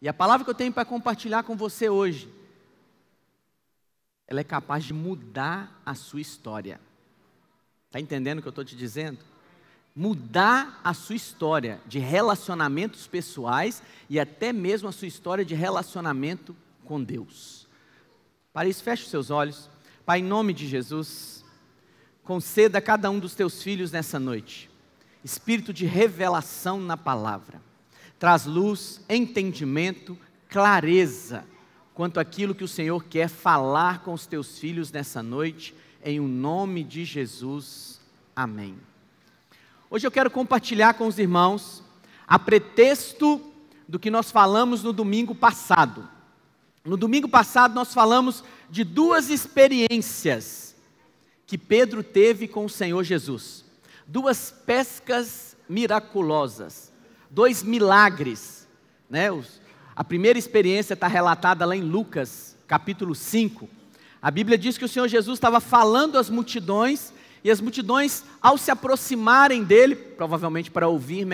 E a palavra que eu tenho para compartilhar com você hoje, ela é capaz de mudar a sua história. Está entendendo o que eu estou te dizendo? Mudar a sua história de relacionamentos pessoais e até mesmo a sua história de relacionamento com Deus. Para isso, feche os seus olhos. Pai, em nome de Jesus, conceda a cada um dos teus filhos nessa noite espírito de revelação na palavra. Traz luz, entendimento, clareza quanto àquilo que o Senhor quer falar com os teus filhos nessa noite, em o nome de Jesus. Amém. Hoje eu quero compartilhar com os irmãos, a pretexto do que nós falamos no domingo passado. No domingo passado nós falamos de duas experiências que Pedro teve com o Senhor Jesus. Duas pescas miraculosas, dois milagres, né? A primeira experiência está relatada lá em Lucas, capítulo 5. A Bíblia diz que o Senhor Jesus estava falando às multidões, e as multidões, ao se aproximarem dele, provavelmente para ouvi-lo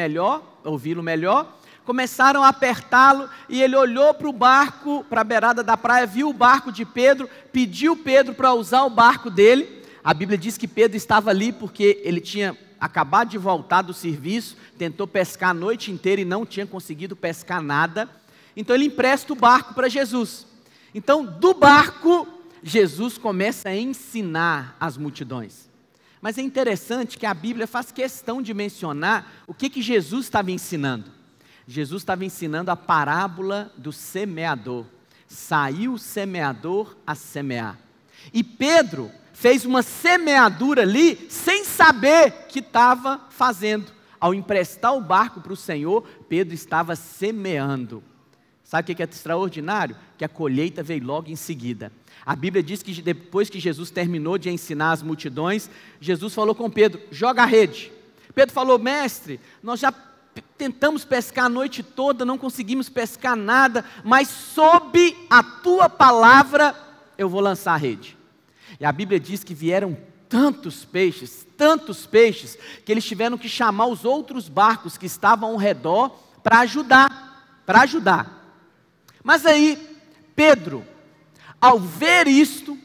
melhor, começaram a apertá-lo, e ele olhou para o barco, para a beirada da praia, viu o barco de Pedro, pediu Pedro para usar o barco dele. A Bíblia diz que Pedro estava ali porque ele tinha acabado de voltar do serviço, tentou pescar a noite inteira e não tinha conseguido pescar nada. Então ele empresta o barco para Jesus. Então do barco, Jesus começa a ensinar as multidões. Mas é interessante que a Bíblia faz questão de mencionar o que Jesus estava ensinando. Jesus estava ensinando a parábola do semeador. Saiu o semeador a semear. E Pedro fez uma semeadura ali, sem saber que estava fazendo. Ao emprestar o barco para o Senhor, Pedro estava semeando. Sabe o que é extraordinário? Que a colheita veio logo em seguida. A Bíblia diz que depois que Jesus terminou de ensinar as multidões, Jesus falou com Pedro, joga a rede. Pedro falou, mestre, nós já tentamos pescar a noite toda, não conseguimos pescar nada, mas sob a tua palavra eu vou lançar a rede. E a Bíblia diz que vieram tantos peixes, que eles tiveram que chamar os outros barcos que estavam ao redor para ajudar. Mas aí, Pedro, ao ver isto,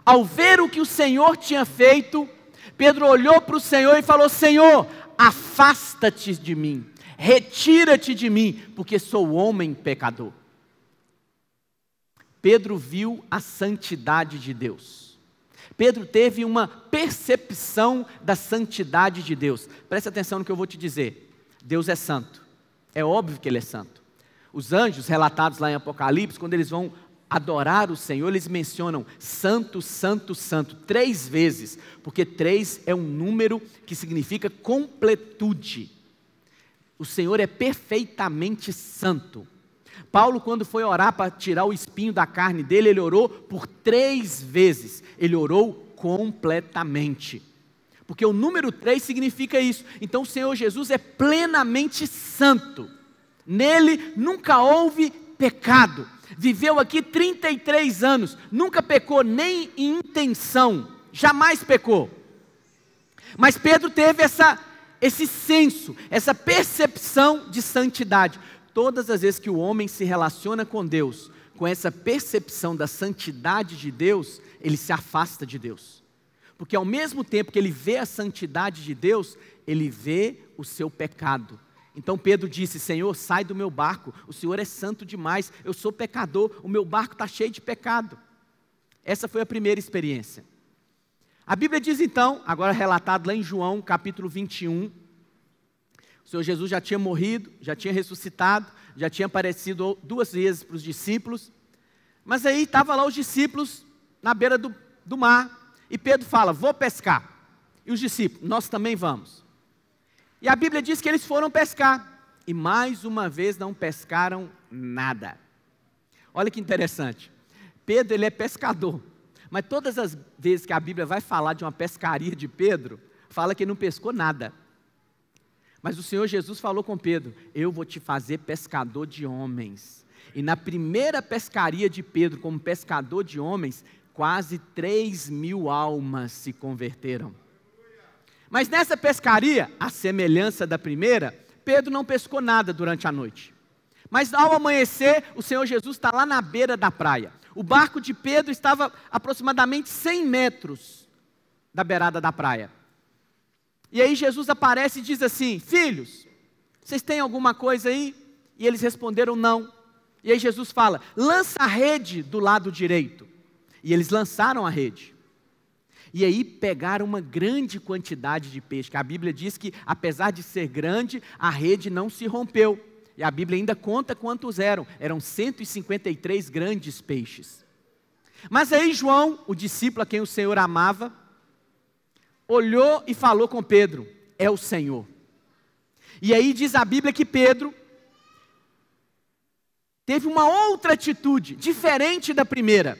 ao ver o que o Senhor tinha feito, Pedro olhou para o Senhor e falou, Senhor, afasta-te de mim, retira-te de mim, porque sou homem pecador. Pedro viu a santidade de Deus. Pedro teve uma percepção da santidade de Deus. Preste atenção no que eu vou te dizer. Deus é santo. É óbvio que Ele é santo. Os anjos relatados lá em Apocalipse, quando eles vão adorar o Senhor, eles mencionam santo, santo, santo, 3 vezes, porque 3 é um número que significa completude. O Senhor é perfeitamente santo. Paulo, quando foi orar para tirar o espinho da carne dele, ele orou por 3 vezes, ele orou completamente, porque o número 3 significa isso. Então o Senhor Jesus é plenamente santo, nele nunca houve pecado, viveu aqui 33 anos, nunca pecou nem em intenção, jamais pecou. Mas Pedro teve esse senso, essa percepção de santidade. Todas as vezes que o homem se relaciona com Deus, com essa percepção da santidade de Deus, ele se afasta de Deus. Porque ao mesmo tempo que ele vê a santidade de Deus, ele vê o seu pecado. Então Pedro disse, Senhor, sai do meu barco, o Senhor é santo demais, eu sou pecador, o meu barco está cheio de pecado. Essa foi a primeira experiência. A Bíblia diz então, agora relatado lá em João, capítulo 21, o Senhor Jesus já tinha morrido, já tinha ressuscitado, já tinha aparecido 2 vezes para os discípulos, mas aí estavam lá os discípulos na beira do mar, e Pedro fala, vou pescar, e os discípulos, nós também vamos. E a Bíblia diz que eles foram pescar, e mais uma vez não pescaram nada. Olha que interessante, Pedro ele é pescador, mas todas as vezes que a Bíblia vai falar de uma pescaria de Pedro, fala que ele não pescou nada. Mas o Senhor Jesus falou com Pedro, eu vou te fazer pescador de homens. E na primeira pescaria de Pedro, como pescador de homens, quase 3.000 almas se converteram. Mas nessa pescaria, a semelhança da primeira, Pedro não pescou nada durante a noite. Mas ao amanhecer, o Senhor Jesus está lá na beira da praia. O barco de Pedro estava aproximadamente 100 metros da beirada da praia. E aí Jesus aparece e diz assim: filhos, vocês têm alguma coisa aí? E eles responderam não. E aí Jesus fala: lança a rede do lado direito. E eles lançaram a rede. E aí pegaram uma grande quantidade de peixe, que a Bíblia diz que, apesar de ser grande, a rede não se rompeu. E a Bíblia ainda conta quantos eram 153 grandes peixes. Mas aí João, o discípulo a quem o Senhor amava, olhou e falou com Pedro: é o Senhor. E aí diz a Bíblia que Pedro teve uma outra atitude, diferente da primeira.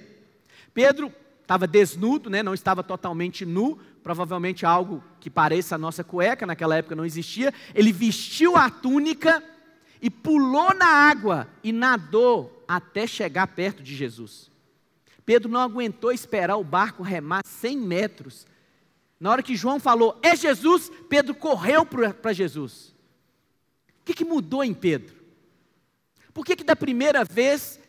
Pedro estava desnudo, não estava totalmente nu, provavelmente algo que pareça a nossa cueca, naquela época não existia. Ele vestiu a túnica e pulou na água e nadou até chegar perto de Jesus. Pedro não aguentou esperar o barco remar 100 metros. Na hora que João falou: é Jesus, Pedro correu para Jesus. O que mudou em Pedro? Por que da primeira vez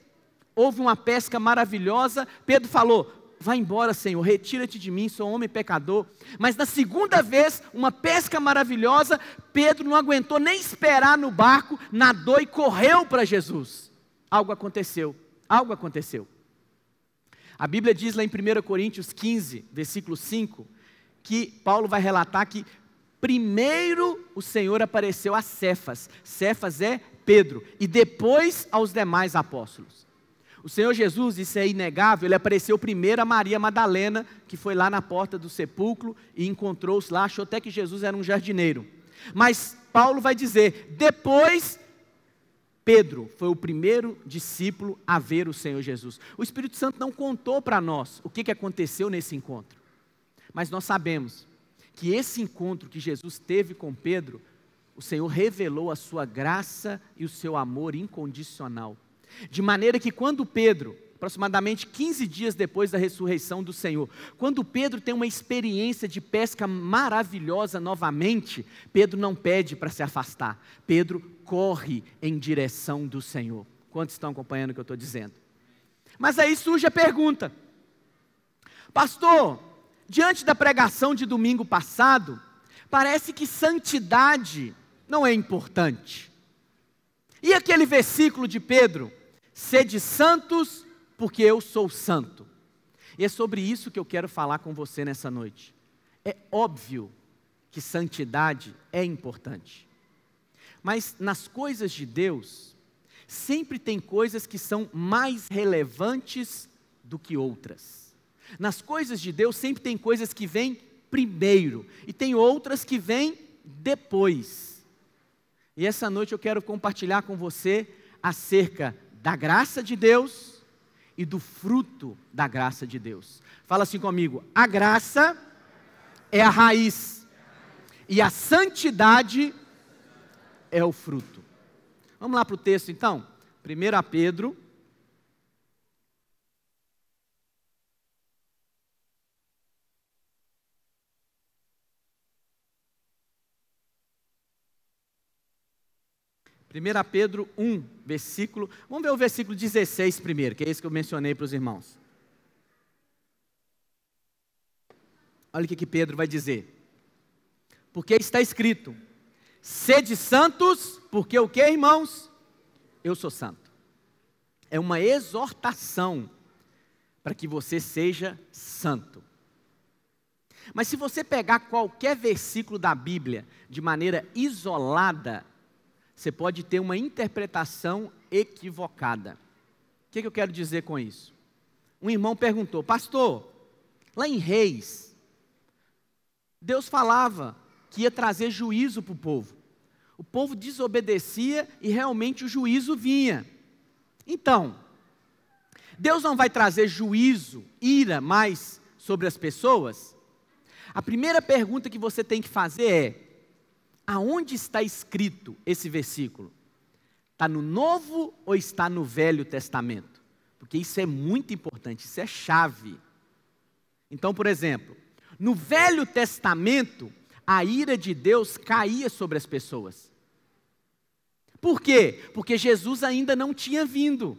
houve uma pesca maravilhosa, Pedro falou: vai embora, Senhor, retira-te de mim, sou homem pecador. Mas na segunda vez, uma pesca maravilhosa, Pedro não aguentou nem esperar no barco, nadou e correu para Jesus. Algo aconteceu, algo aconteceu. A Bíblia diz lá em 1 Coríntios 15, versículo 5, que Paulo vai relatar que primeiro o Senhor apareceu a Cefas. Cefas é Pedro, e depois aos demais apóstolos. O Senhor Jesus, isso é inegável, ele apareceu primeiro a Maria Madalena, que foi lá na porta do sepulcro e encontrou-se lá, achou até que Jesus era um jardineiro. Mas Paulo vai dizer, depois Pedro foi o primeiro discípulo a ver o Senhor Jesus. O Espírito Santo não contou para nós o que aconteceu nesse encontro. Mas nós sabemos que esse encontro que Jesus teve com Pedro, o Senhor revelou a sua graça e o seu amor incondicional. De maneira que quando Pedro, aproximadamente 15 dias depois da ressurreição do Senhor, quando Pedro tem uma experiência de pesca maravilhosa novamente, Pedro não pede para se afastar, Pedro corre em direção do Senhor. Quantos estão acompanhando o que eu estou dizendo? Mas aí surge a pergunta: pastor, diante da pregação de domingo passado, parece que santidade não é importante. E aquele versículo de Pedro: sede santos, porque eu sou santo. E é sobre isso que eu quero falar com você nessa noite. É óbvio que santidade é importante. Mas nas coisas de Deus, sempre tem coisas que são mais relevantes do que outras. Nas coisas de Deus, sempre tem coisas que vêm primeiro, e tem outras que vêm depois. E essa noite eu quero compartilhar com você acerca da graça de Deus e do fruto da graça de Deus. Fala assim comigo: a graça é a raiz e a santidade é o fruto. Vamos lá para o texto então? 1 Pedro. Pedro 1, versículo, vamos ver o versículo 16 primeiro, que é esse que eu mencionei para os irmãos. Olha o que Pedro vai dizer. Porque está escrito: sede santos, porque o que, irmãos? Eu sou santo. É uma exortação para que você seja santo. Mas se você pegar qualquer versículo da Bíblia de maneira isolada, você pode ter uma interpretação equivocada. O que eu quero dizer com isso? Um irmão perguntou: pastor, lá em Reis, Deus falava que ia trazer juízo para o povo. O povo desobedecia e realmente o juízo vinha. Então, Deus não vai trazer juízo, ira mais sobre as pessoas? A primeira pergunta que você tem que fazer é: aonde está escrito esse versículo? Está no Novo ou está no Velho Testamento? Porque isso é muito importante, isso é chave. Então, por exemplo, no Velho Testamento, a ira de Deus caía sobre as pessoas. Por quê? Porque Jesus ainda não tinha vindo.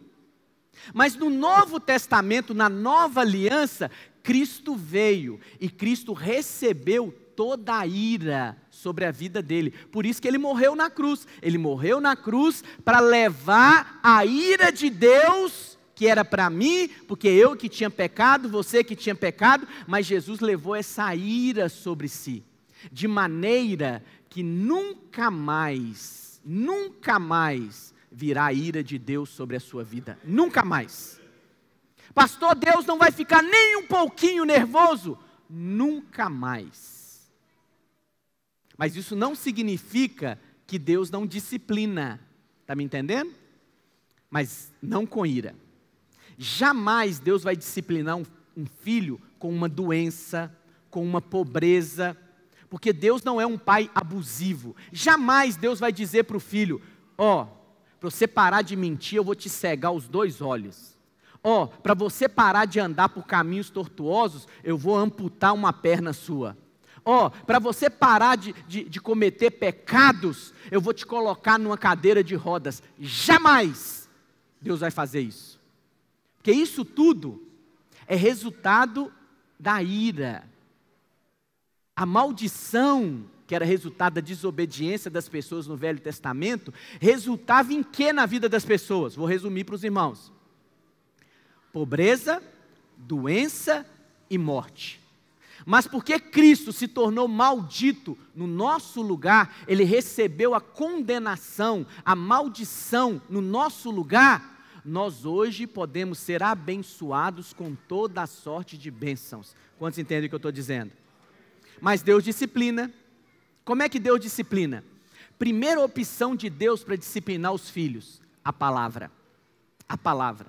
Mas no Novo Testamento, na nova aliança, Cristo veio e Cristo recebeu toda a ira sobre a vida dele. Por isso que ele morreu na cruz. Ele morreu na cruz para levar a ira de Deus, que era para mim, porque eu que tinha pecado, você que tinha pecado, mas Jesus levou essa ira sobre si, de maneira que nunca mais virá a ira de Deus sobre a sua vida. Nunca mais. Pastor, Deus não vai ficar nem um pouquinho nervoso? Nunca mais. Mas isso não significa que Deus não disciplina. Está me entendendo? Mas não com ira. Jamais Deus vai disciplinar um filho com uma doença, com uma pobreza, porque Deus não é um pai abusivo. Jamais Deus vai dizer para o filho, para você parar de mentir, eu vou te cegar os 2 olhos. Para você parar de andar por caminhos tortuosos, eu vou amputar uma perna sua. Para você parar de cometer pecados, eu vou te colocar numa cadeira de rodas. Jamais Deus vai fazer isso. Porque isso tudo é resultado da ira. A maldição, que era resultado da desobediência das pessoas no Velho Testamento, resultava em quê na vida das pessoas? Vou resumir para os irmãos. Pobreza, doença e morte. Mas porque Cristo se tornou maldito no nosso lugar, Ele recebeu a condenação, a maldição no nosso lugar, nós hoje podemos ser abençoados com toda a sorte de bênçãos. Quantos entendem o que eu estou dizendo? Mas Deus disciplina. Como é que Deus disciplina? Primeira opção de Deus para disciplinar os filhos, a palavra. A palavra.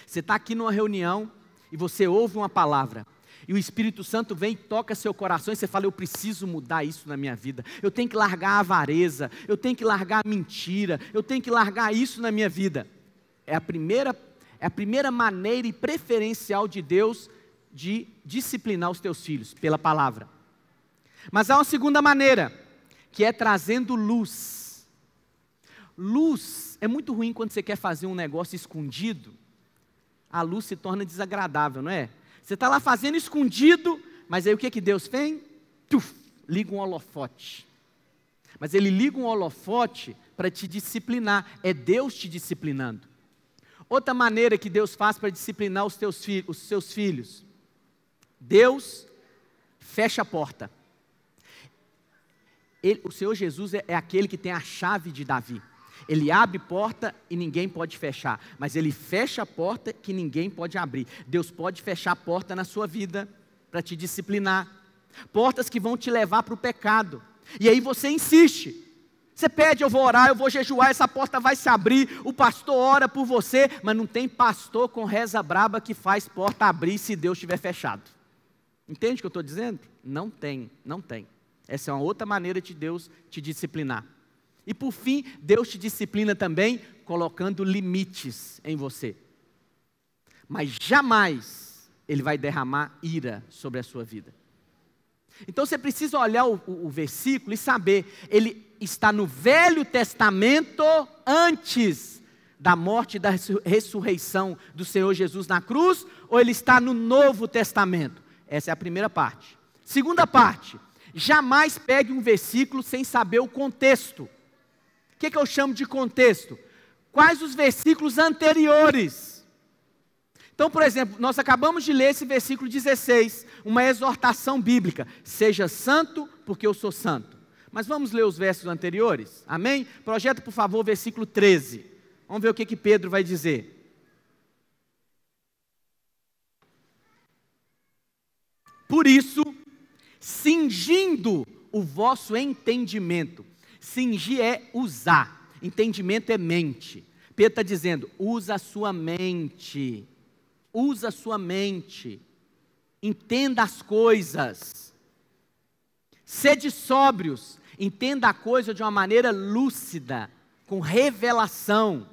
Você está aqui numa reunião e você ouve uma palavra. E o Espírito Santo vem e toca seu coração e você fala, eu preciso mudar isso na minha vida. Eu tenho que largar a avareza, eu tenho que largar a mentira, eu tenho que largar isso na minha vida. É a primeira maneira e preferencial de Deus de disciplinar os teus filhos, pela palavra. Mas há uma segunda maneira, que é trazendo luz. Luz é muito ruim quando você quer fazer um negócio escondido. A luz se torna desagradável, não é? Você está lá fazendo escondido, mas aí o que Deus fez? Liga um holofote. Mas Ele liga um holofote para te disciplinar. É Deus te disciplinando. Outra maneira que Deus faz para disciplinar os seus filhos. Deus fecha a porta. O Senhor Jesus é aquele que tem a chave de Davi. Ele abre porta e ninguém pode fechar, mas Ele fecha a porta que ninguém pode abrir. Deus pode fechar a porta na sua vida para te disciplinar. Portas que vão te levar para o pecado. E aí você insiste. Você pede, eu vou orar, eu vou jejuar, essa porta vai se abrir, o pastor ora por você, mas não tem pastor com reza braba que faz porta abrir se Deus estiver fechado. Entende o que eu estou dizendo? Não tem, não tem. Essa é uma outra maneira de Deus te disciplinar. E por fim, Deus te disciplina também colocando limites em você. Mas jamais Ele vai derramar ira sobre a sua vida. Então você precisa olhar o versículo e saber, ele está no Velho Testamento antes da morte e da ressurreição do Senhor Jesus na cruz, ou ele está no Novo Testamento? Essa é a primeira parte. Segunda parte, jamais pegue um versículo sem saber o contexto. O que eu chamo de contexto? Quais os versículos anteriores? Então, por exemplo, nós acabamos de ler esse versículo 16, uma exortação bíblica. Seja santo, porque eu sou santo. Mas vamos ler os versos anteriores? Amém? Projeta, por favor, o versículo 13. Vamos ver o que Pedro vai dizer. Por isso, cingindo o vosso entendimento. Cingir é usar. Entendimento é mente. Pedro está dizendo, usa a sua mente. Usa a sua mente. Entenda as coisas. Sede sóbrios. Entenda a coisa de uma maneira lúcida, com revelação.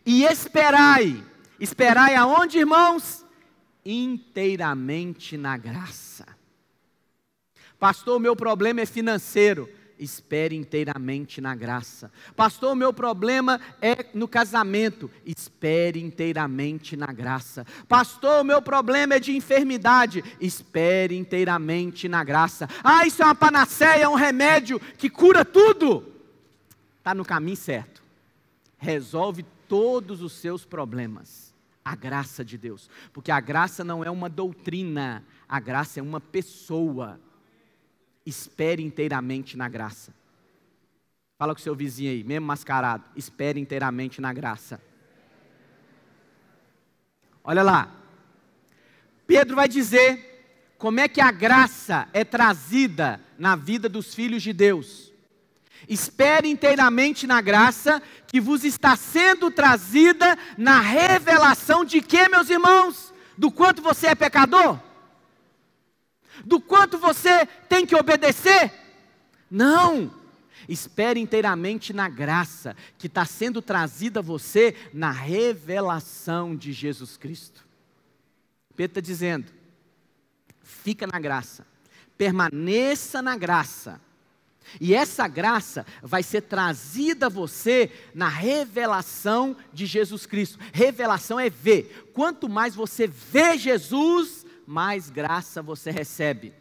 E esperai. Esperai aonde, irmãos? Inteiramente na graça. Pastor, o meu problema é financeiro. espere inteiramente na graça. Pastor, o meu problema é no casamento, espere inteiramente na graça. Pastor, o meu problema é de enfermidade, espere inteiramente na graça. Ah, isso é uma panaceia, é um remédio que cura tudo. Está no caminho certo, resolve todos os seus problemas, a graça de Deus, porque a graça não é uma doutrina, a graça é uma pessoa. Espere inteiramente na graça. Fala com o seu vizinho aí, mesmo mascarado, espere inteiramente na graça. Olha lá, Pedro vai dizer como é que a graça é trazida na vida dos filhos de Deus. Espere inteiramente na graça que vos está sendo trazida na revelação de quê, meus irmãos? Do quanto você é pecador? Do quanto você tem que obedecer? Não! Espere inteiramente na graça que está sendo trazida a você na revelação de Jesus Cristo. Pedro está dizendo, fica na graça, permaneça na graça. E essa graça vai ser trazida a você na revelação de Jesus Cristo. Revelação é ver. Quanto mais você vê Jesus, mais graça você recebe.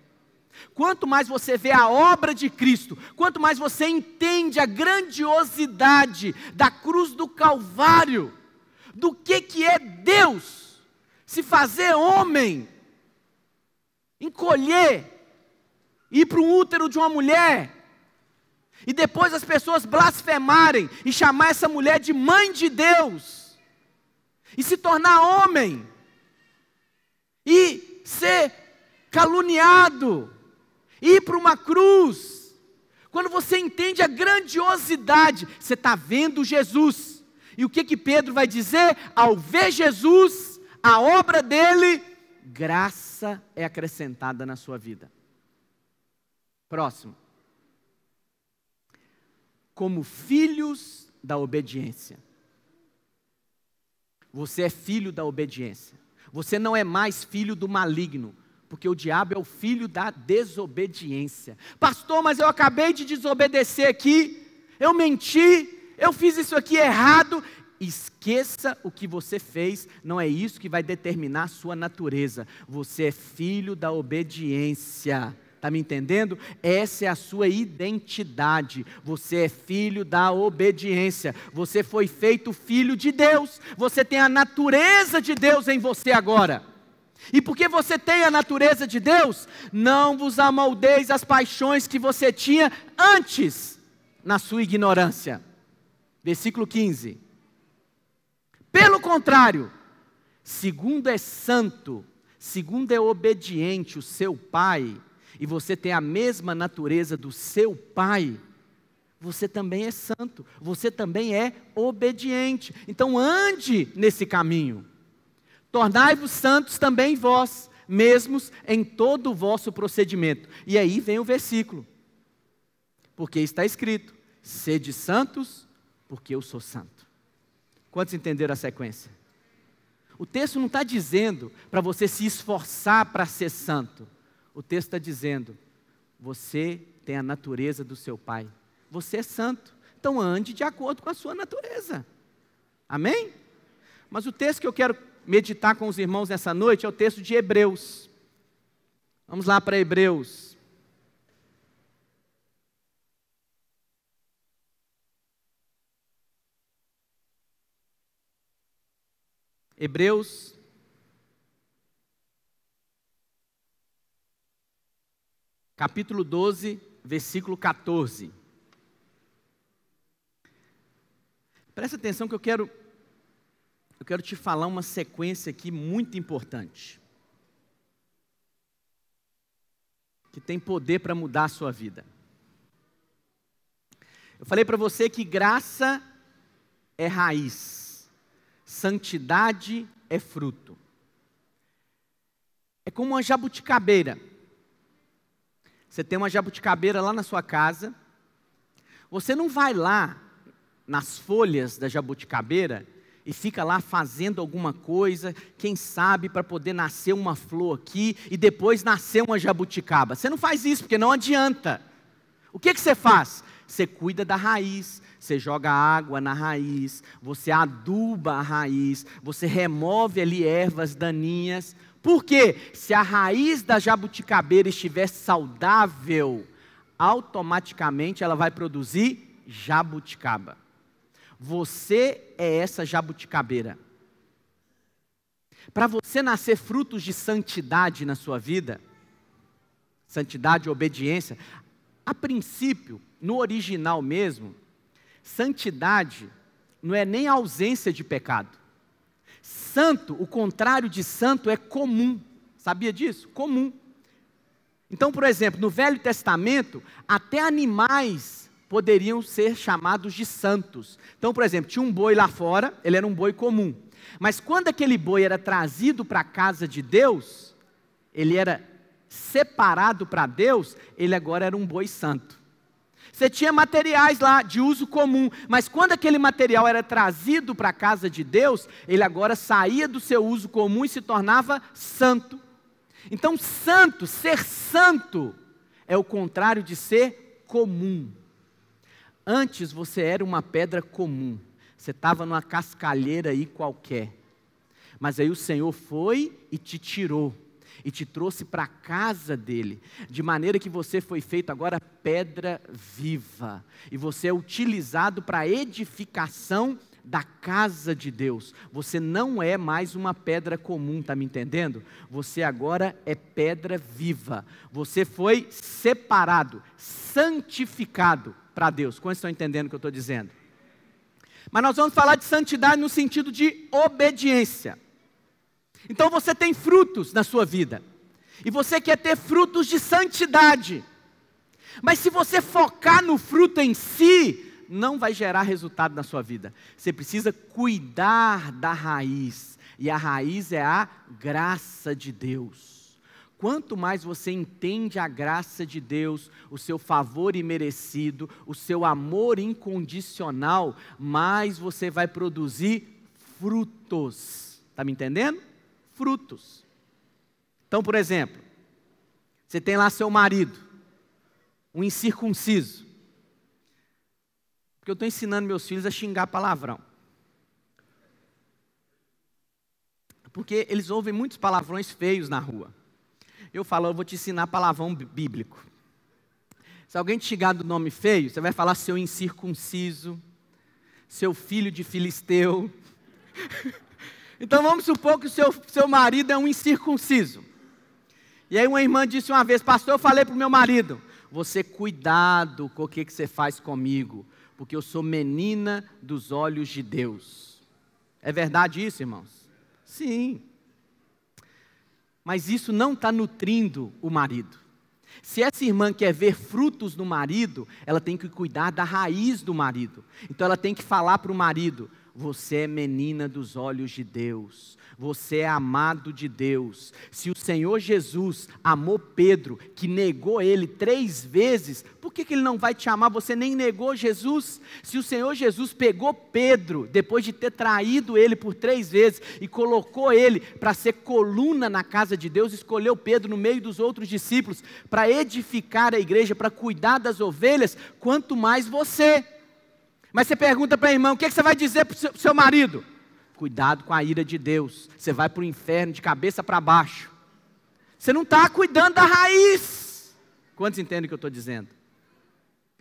Quanto mais você vê a obra de Cristo, quanto mais você entende a grandiosidade da cruz do Calvário, do que é Deus, se fazer homem, encolher, ir para o útero de uma mulher, e depois as pessoas blasfemarem e chamar essa mulher de mãe de Deus, e se tornar homem, e ser caluniado, ir para uma cruz. Quando você entende a grandiosidade, você está vendo Jesus. E o que Pedro vai dizer? Ao ver Jesus, a obra dele, graça é acrescentada na sua vida. Próximo. Como filhos da obediência. Você é filho da obediência. Você não é mais filho do maligno, porque o diabo é o filho da desobediência. Pastor, mas eu acabei de desobedecer aqui, eu menti, eu fiz isso aqui errado. Esqueça o que você fez, não é isso que vai determinar a sua natureza. Você é filho da obediência. Está me entendendo? Essa é a sua identidade. Você é filho da obediência. Você foi feito filho de Deus. Você tem a natureza de Deus em você agora. E porque você tem a natureza de Deus, não vos amoldeis as paixões que você tinha antes, na sua ignorância. Versículo 15. Pelo contrário, segundo é santo, segundo é obediente o seu Pai, e você tem a mesma natureza do seu Pai, você também é santo, você também é obediente. Então ande nesse caminho. Tornai-vos santos também vós, mesmos em todo o vosso procedimento. E aí vem o versículo. Porque está escrito, sede santos, porque eu sou santo. Quantos entenderam a sequência? O texto não está dizendo para você se esforçar para ser santo. O texto está dizendo, você tem a natureza do seu Pai. Você é santo, então ande de acordo com a sua natureza. Amém? Mas o texto que eu quero meditar com os irmãos nessa noite é o texto de Hebreus. Vamos lá para Hebreus. Hebreus, capítulo 12, versículo 14. Presta atenção que eu quero te falar uma sequência aqui muito importante, que tem poder para mudar a sua vida. Eu falei para você que graça é raiz, santidade é fruto. É como uma jabuticabeira. Você tem uma jabuticabeira lá na sua casa, você não vai lá nas folhas da jabuticabeira e fica lá fazendo alguma coisa, quem sabe para poder nascer uma flor aqui e depois nascer uma jabuticaba. Você não faz isso porque não adianta. O que você faz? Você cuida da raiz, você joga água na raiz, você aduba a raiz, você remove ali ervas daninhas. Por quê? Se a raiz da jabuticabeira estiver saudável, automaticamente ela vai produzir jabuticaba. Você é essa jabuticabeira. Para você nascer frutos de santidade na sua vida, santidade e obediência, a princípio, no original mesmo, santidade não é nem ausência de pecado. Santo, o contrário de santo é comum. Sabia disso? Comum. Então, por exemplo, no Velho Testamento, até animais poderiam ser chamados de santos. Então, por exemplo, tinha um boi lá fora, ele era um boi comum. Mas quando aquele boi era trazido para a casa de Deus, ele era separado para Deus, ele agora era um boi santo. Você tinha materiais lá de uso comum, mas quando aquele material era trazido para a casa de Deus, ele agora saía do seu uso comum e se tornava santo. Então, santo, ser santo, é o contrário de ser comum. Antes você era uma pedra comum, você estava numa cascalheira aí qualquer, mas aí o Senhor foi e te tirou, e te trouxe para a casa dele, de maneira que você foi feito agora pedra viva, e você é utilizado para a edificação da casa de Deus. Você não é mais uma pedra comum, está me entendendo? Você agora é pedra viva, você foi separado, santificado para Deus. Quantos estão entendendo o que eu estou dizendo? Mas nós vamos falar de santidade no sentido de obediência. Então você tem frutos na sua vida, e você quer ter frutos de santidade, mas se você focar no fruto em si, não vai gerar resultado na sua vida. Você precisa cuidar da raiz, e a raiz é a graça de Deus. Quanto mais você entende a graça de Deus, o seu favor imerecido, o seu amor incondicional, mais você vai produzir frutos. Está me entendendo? Frutos. Então, por exemplo, você tem lá seu marido, um incircunciso. Porque eu estou ensinando meus filhos a xingar palavrão. Porque eles ouvem muitos palavrões feios na rua. Eu falo, eu vou te ensinar palavrão bíblico. Se alguém te xingar do nome feio, você vai falar seu incircunciso, seu filho de filisteu. Então vamos supor que o seu marido é um incircunciso. E aí uma irmã disse uma vez, pastor, eu falei para o meu marido, você cuidado com o que você faz comigo, porque eu sou menina dos olhos de Deus. É verdade isso, irmãos? Sim. Mas isso não está nutrindo o marido. Se essa irmã quer ver frutos no marido, ela tem que cuidar da raiz do marido. Então ela tem que falar para o marido, você é menina dos olhos de Deus, você é amado de Deus. Se o Senhor Jesus amou Pedro, que negou ele 3 vezes, por que ele não vai te amar? Você nem negou Jesus. Se o Senhor Jesus pegou Pedro, depois de ter traído ele por 3 vezes, e colocou ele para ser coluna na casa de Deus, escolheu Pedro no meio dos outros discípulos, para edificar a igreja, para cuidar das ovelhas, quanto mais você. Mas você pergunta para a irmã, o que você vai dizer para o seu marido? Cuidado com a ira de Deus, você vai para o inferno de cabeça para baixo. Você não está cuidando da raiz. Quantos entendem o que eu estou dizendo?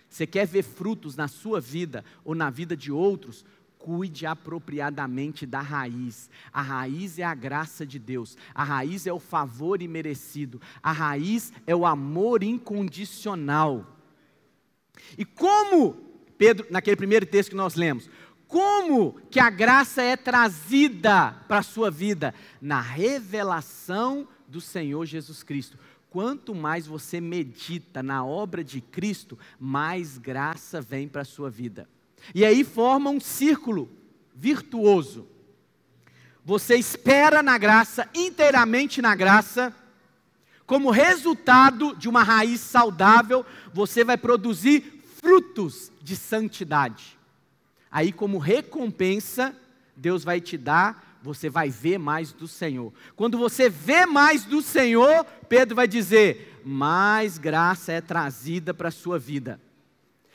Você quer ver frutos na sua vida ou na vida de outros? Cuide apropriadamente da raiz. A raiz é a graça de Deus, a raiz é o favor imerecido, a raiz é o amor incondicional. E como Pedro, naquele primeiro texto que nós lemos, como que a graça é trazida para a sua vida? Na revelação do Senhor Jesus Cristo. Quanto mais você medita na obra de Cristo, mais graça vem para a sua vida. E aí forma um círculo virtuoso. Você espera na graça, inteiramente na graça. Como resultado de uma raiz saudável, você vai produzir frutos de santidade. Aí, como recompensa, Deus vai te dar você vai ver mais do Senhor. Quando você vê mais do Senhor, Pedro vai dizer, mais graça é trazida para a sua vida.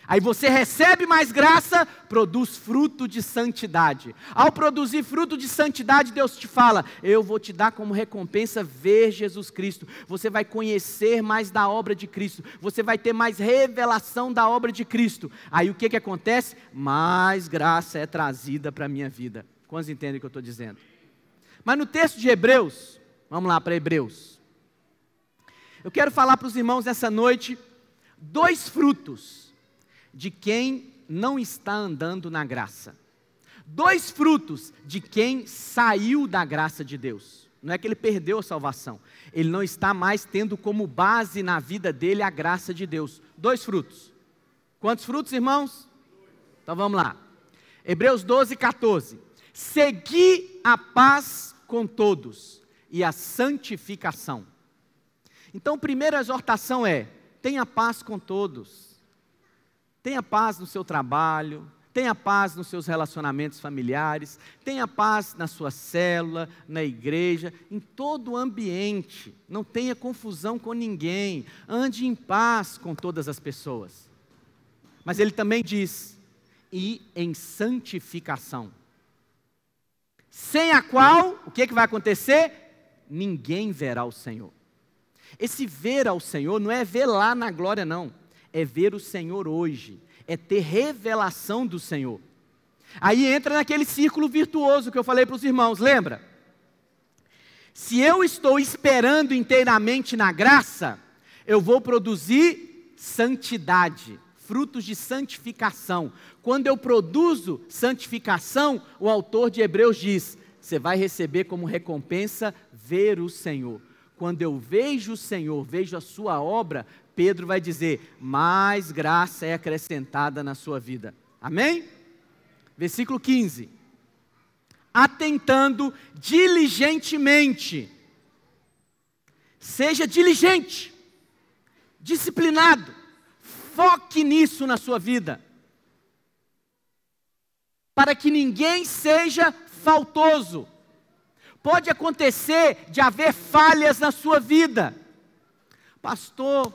Aí você recebe mais graça, produz fruto de santidade. Ao produzir fruto de santidade, Deus te fala, eu vou te dar como recompensa ver Jesus Cristo. Você vai conhecer mais da obra de Cristo. Você vai ter mais revelação da obra de Cristo. Aí o que acontece? Mais graça é trazida para a minha vida. Quantos entendem o que eu estou dizendo? Mas no texto de Hebreus, vamos lá para Hebreus. Eu quero falar para os irmãos nessa noite, 2 frutos de quem não está andando na graça. 2 frutos de quem saiu da graça de Deus. Não é que ele perdeu a salvação. Ele não está mais tendo como base na vida dele a graça de Deus. 2 frutos. Quantos frutos, irmãos? Então vamos lá. Hebreus 12, 14. Segui a paz com todos e a santificação. Então a primeira exortação é, tenha paz com todos. Tenha paz no seu trabalho, tenha paz nos seus relacionamentos familiares, tenha paz na sua célula, na igreja, em todo o ambiente. Não tenha confusão com ninguém, ande em paz com todas as pessoas. Mas ele também diz, e em santificação, sem a qual, o que vai acontecer? Ninguém verá o Senhor. Esse ver ao Senhor não é ver lá na glória não. É ver o Senhor hoje, é ter revelação do Senhor. Aí entra naquele círculo virtuoso que eu falei para os irmãos, lembra? Se eu estou esperando inteiramente na graça, eu vou produzir santidade, frutos de santificação. Quando eu produzo santificação, o autor de Hebreus diz, você vai receber como recompensa ver o Senhor. Quando eu vejo o Senhor, vejo a sua obra, Pedro vai dizer, mais graça é acrescentada na sua vida. Amém? Versículo 15. Atentando diligentemente. Seja diligente, disciplinado. Foque nisso na sua vida. Para que ninguém seja faltoso. Pode acontecer de haver falhas na sua vida. Pastor,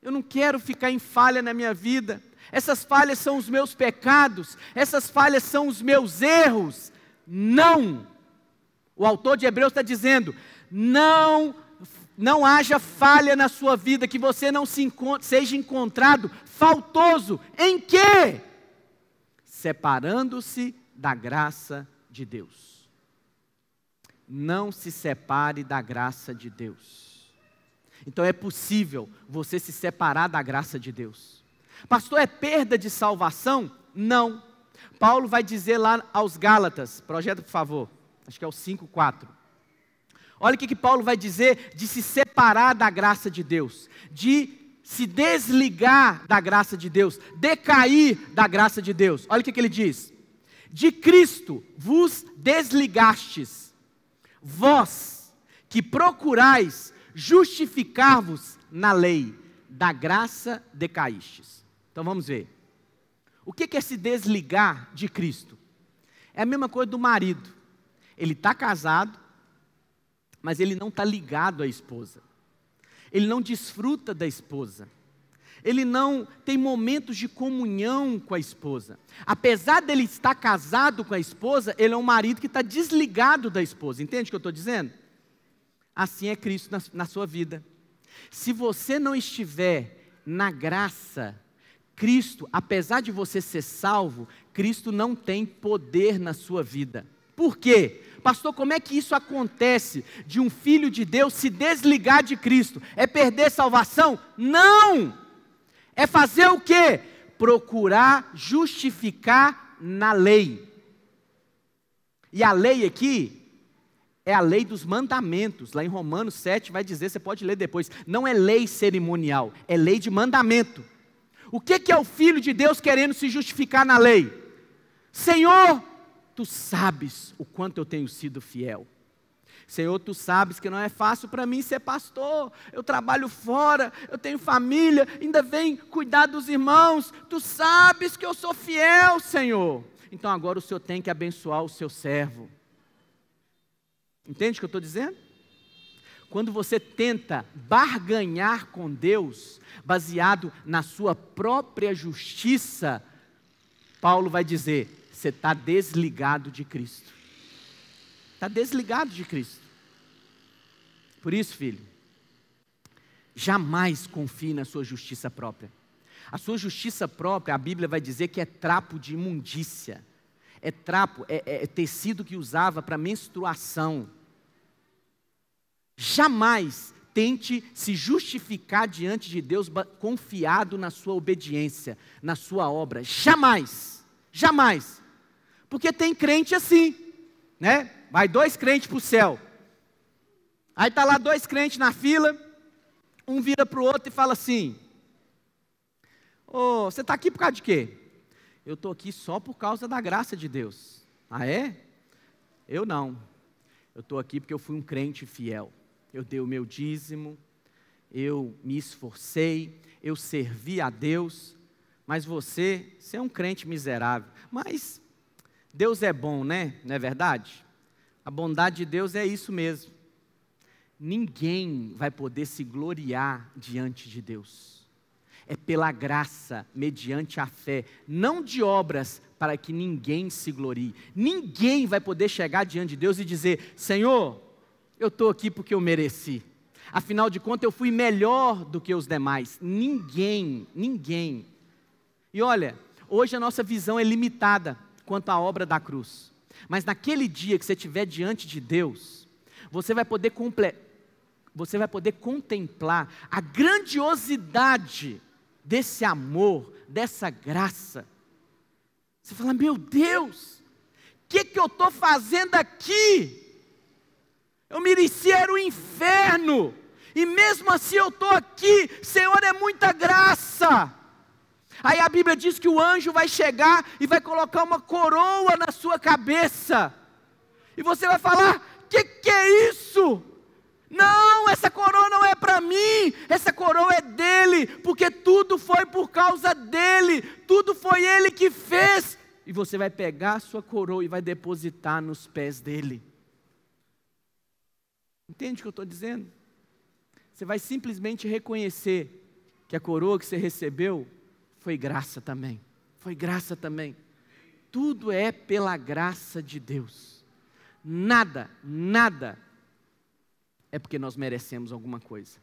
eu não quero ficar em falha na minha vida. Essas falhas são os meus pecados. Essas falhas são os meus erros. Não. O autor de Hebreus está dizendo, não haja falha na sua vida, que você não seja encontrado faltoso. Em quê? Separando-se da graça de Deus. Não se separe da graça de Deus. Então é possível você se separar da graça de Deus. Pastor, é perda de salvação? Não. Paulo vai dizer lá aos Gálatas, projeta por favor, acho que é o 5:4. Olha o que Paulo vai dizer de se separar da graça de Deus, de se desligar da graça de Deus, decair da graça de Deus. Olha o que ele diz. De Cristo vos desligastes, vós que procurais justificar-vos na lei, da graça decaístes. Então vamos ver. O que é se desligar de Cristo? É a mesma coisa do marido. Ele está casado, mas ele não está ligado à esposa. Ele não desfruta da esposa. Ele não tem momentos de comunhão com a esposa. Apesar dele estar casado com a esposa, ele é um marido que está desligado da esposa. Entende o que eu estou dizendo? Assim é Cristo na sua vida. Se você não estiver na graça, Cristo, apesar de você ser salvo, Cristo não tem poder na sua vida. Por quê? Pastor, como é que isso acontece de um filho de Deus se desligar de Cristo? É perder salvação? Não! É fazer o quê? Procurar justificar na lei. E a lei aqui é a lei dos mandamentos. Lá em Romanos 7 vai dizer, você pode ler depois, não é lei cerimonial, é lei de mandamento. O que é o Filho de Deus querendo se justificar na lei? Senhor, tu sabes o quanto eu tenho sido fiel. Senhor, tu sabes que não é fácil para mim ser pastor. Eu trabalho fora, eu tenho família, ainda vem cuidar dos irmãos. Tu sabes que eu sou fiel, Senhor. Então agora o Senhor tem que abençoar o seu servo. Entende o que eu estou dizendo? Quando você tenta barganhar com Deus, baseado na sua própria justiça, Paulo vai dizer, você está desligado de Cristo. Está desligado de Cristo. Por isso, filho, jamais confie na sua justiça própria. A sua justiça própria, a Bíblia vai dizer que é trapo de imundícia. É trapo, é tecido que usava para menstruação. Jamais tente se justificar diante de Deus confiado na sua obediência, na sua obra. Jamais, jamais. Porque tem crente assim, né? Vai 2 crentes para o céu. Aí está lá 2 crentes na fila, um vira para o outro e fala assim, você está aqui por causa de quê? Eu estou aqui só por causa da graça de Deus. Ah, é? Eu não. Eu estou aqui porque eu fui um crente fiel. Eu dei o meu dízimo, eu me esforcei, eu servi a Deus, mas você é um crente miserável. Mas Deus é bom, né? Não é verdade? A bondade de Deus é isso mesmo. Ninguém vai poder se gloriar diante de Deus. É pela graça, mediante a fé, não de obras, para que ninguém se glorie. Ninguém vai poder chegar diante de Deus e dizer, Senhor, eu estou aqui porque eu mereci. Afinal de contas, eu fui melhor do que os demais. Ninguém. E olha, hoje a nossa visão é limitada quanto à obra da cruz. Mas naquele dia que você estiver diante de Deus, você vai poder contemplar a grandiosidade desse amor, dessa graça. Você fala, meu Deus, o que eu estou fazendo aqui? Eu merecia o inferno, e mesmo assim eu estou aqui, Senhor, é muita graça. Aí a Bíblia diz que o anjo vai chegar e vai colocar uma coroa na sua cabeça, e você vai falar, que é isso? Não, essa coroa não é para mim, essa coroa é dele, porque tudo foi por causa dele, tudo foi ele que fez, e você vai pegar a sua coroa e vai depositar nos pés dele. Entende o que eu estou dizendo? Você vai simplesmente reconhecer que a coroa que você recebeu foi graça também. Foi graça também. Tudo é pela graça de Deus. Nada é porque nós merecemos alguma coisa.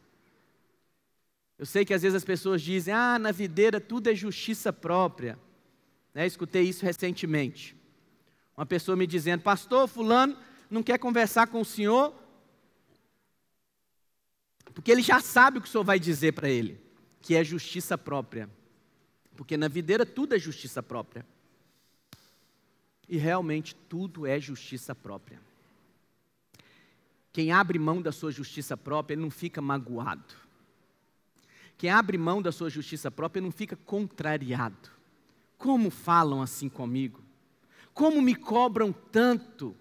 Eu sei que às vezes as pessoas dizem, na videira tudo é justiça própria. Escutei isso recentemente. Uma pessoa me dizendo, pastor, fulano não quer conversar com o senhor, porque ele já sabe o que o Senhor vai dizer para ele, que é justiça própria. Porque na videira tudo é justiça própria. E realmente tudo é justiça própria. Quem abre mão da sua justiça própria, ele não fica magoado. Quem abre mão da sua justiça própria, ele não fica contrariado. Como falam assim comigo? Como me cobram tanto?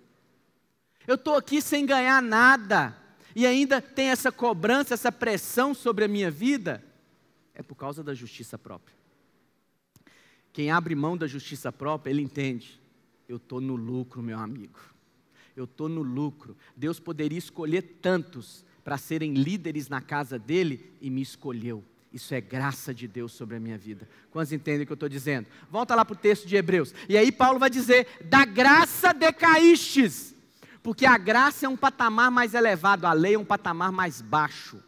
Eu estou aqui sem ganhar nada. E ainda tem essa cobrança, essa pressão sobre a minha vida, é por causa da justiça própria. Quem abre mão da justiça própria, ele entende, eu estou no lucro, meu amigo, eu estou no lucro. Deus poderia escolher tantos para serem líderes na casa dele e me escolheu. Isso é graça de Deus sobre a minha vida. Quantos entendem o que eu estou dizendo? Volta lá para o texto de Hebreus, e aí Paulo vai dizer, da graça decaístes. Porque a graça é um patamar mais elevado, a lei é um patamar mais baixo.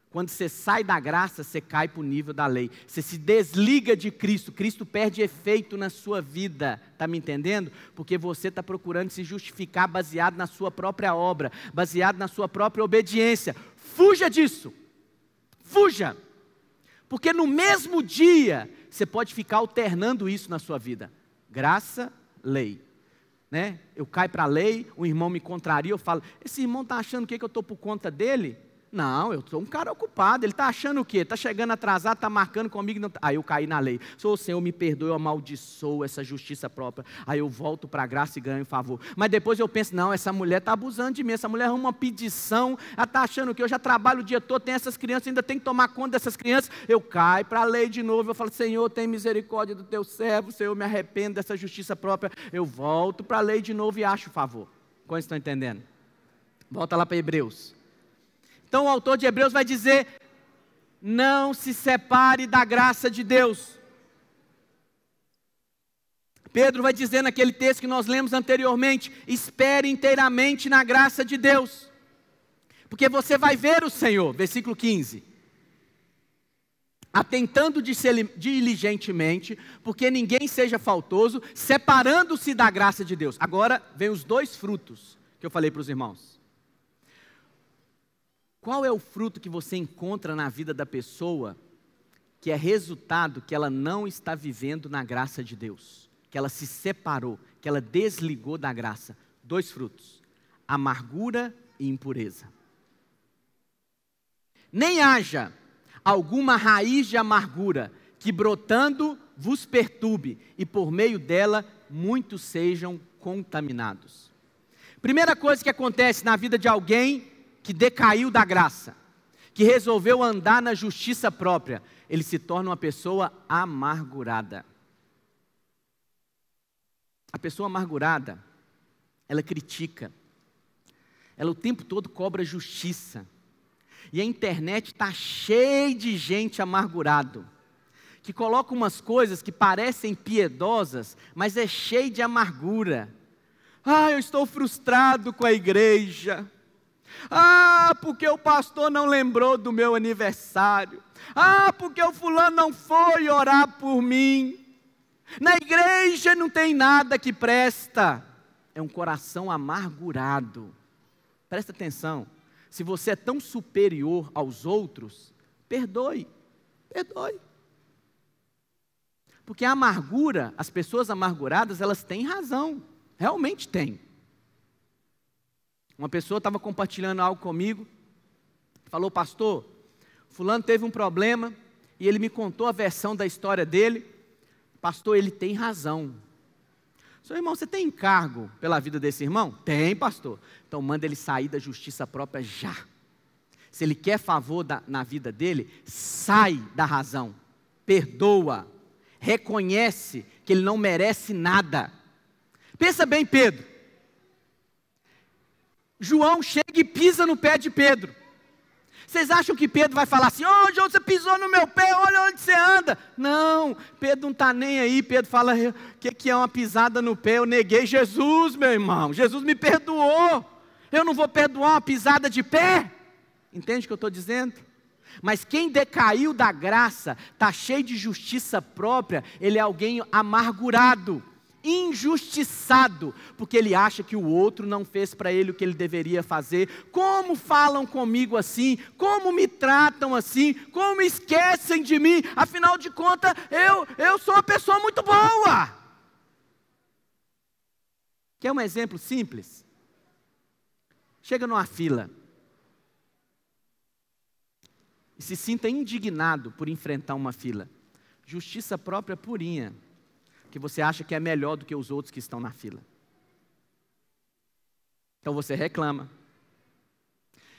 Quando você sai da graça, você cai para o nível da lei. Você se desliga de Cristo, Cristo perde efeito na sua vida. Está me entendendo? Porque você está procurando se justificar baseado na sua própria obra, baseado na sua própria obediência. Fuja disso. Fuja. Porque no mesmo dia, você pode ficar alternando isso na sua vida. Graça, lei. Eu caio para a lei, o irmão me contraria, eu falo, esse irmão está achando o quê, que eu estou por conta dele? Não, eu sou um cara ocupado, ele está achando o quê? Está chegando atrasado, está marcando comigo, não... Aí eu caí na lei, Senhor me perdoe, eu amaldiçoo essa justiça própria, aí eu volto para a graça e ganho em favor, mas depois eu penso, não, essa mulher está abusando de mim, essa mulher arruma uma pedição, ela está achando que eu já trabalho o dia todo, tem essas crianças, ainda tem que tomar conta dessas crianças, eu caio para a lei de novo, eu falo, Senhor, tem misericórdia do teu servo, Senhor, me arrependo dessa justiça própria, eu volto para a lei de novo e acho favor. Quantos estão entendendo? Volta lá para Hebreus. Então o autor de Hebreus vai dizer: não se separe da graça de Deus. Pedro vai dizer naquele texto que nós lemos anteriormente: espere inteiramente na graça de Deus, porque você vai ver o Senhor. Versículo 15. Atentando diligentemente, porque ninguém seja faltoso, separando-se da graça de Deus. Agora vem os dois frutos que eu falei para os irmãos. Qual é o fruto que você encontra na vida da pessoa que é resultado que ela não está vivendo na graça de Deus? Que ela se separou, que ela desligou da graça. Dois frutos: amargura e impureza. Nem haja alguma raiz de amargura que brotando vos perturbe, e por meio dela muitos sejam contaminados. Primeira coisa que acontece na vida de alguém que decaiu da graça, que resolveu andar na justiça própria, ele se torna uma pessoa amargurada. A pessoa amargurada, ela critica, ela o tempo todo cobra justiça. E a internet está cheia de gente amargurado, que coloca umas coisas que parecem piedosas, mas é cheio de amargura. Eu estou frustrado com a igreja. Porque o pastor não lembrou do meu aniversário. Porque o fulano não foi orar por mim. Na igreja não tem nada que presta. É um coração amargurado. Presta atenção. Se você é tão superior aos outros, perdoe. Porque a amargura, as pessoas amarguradas, elas têm razão. Realmente têm. Uma pessoa estava compartilhando algo comigo. Falou: pastor, fulano teve um problema, e ele me contou a versão da história dele. Pastor, ele tem razão. Seu irmão, você tem encargo pela vida desse irmão? Tem, pastor. Então manda ele sair da justiça própria já. Se ele quer favor na vida dele, sai da razão. Perdoa. Reconhece que ele não merece nada. Pensa bem, Pedro. João chega e pisa no pé de Pedro. Vocês acham que Pedro vai falar assim: João, você pisou no meu pé, olha onde você anda? Não, Pedro não está nem aí. Pedro fala: o que é uma pisada no pé? Eu neguei Jesus, meu irmão. Jesus me perdoou. Eu não vou perdoar uma pisada de pé? Entende o que eu estou dizendo? Mas quem decaiu da graça, está cheio de justiça própria, ele é alguém amargurado, injustiçado, porque ele acha que o outro não fez para ele o que ele deveria fazer. Como falam comigo assim? Como me tratam assim? Como esquecem de mim? Afinal de contas, eu sou uma pessoa muito boa. Quer um exemplo simples? Chega numa fila e se sinta indignado por enfrentar uma fila. Justiça própria purinha, que você acha que é melhor do que os outros que estão na fila. Então você reclama.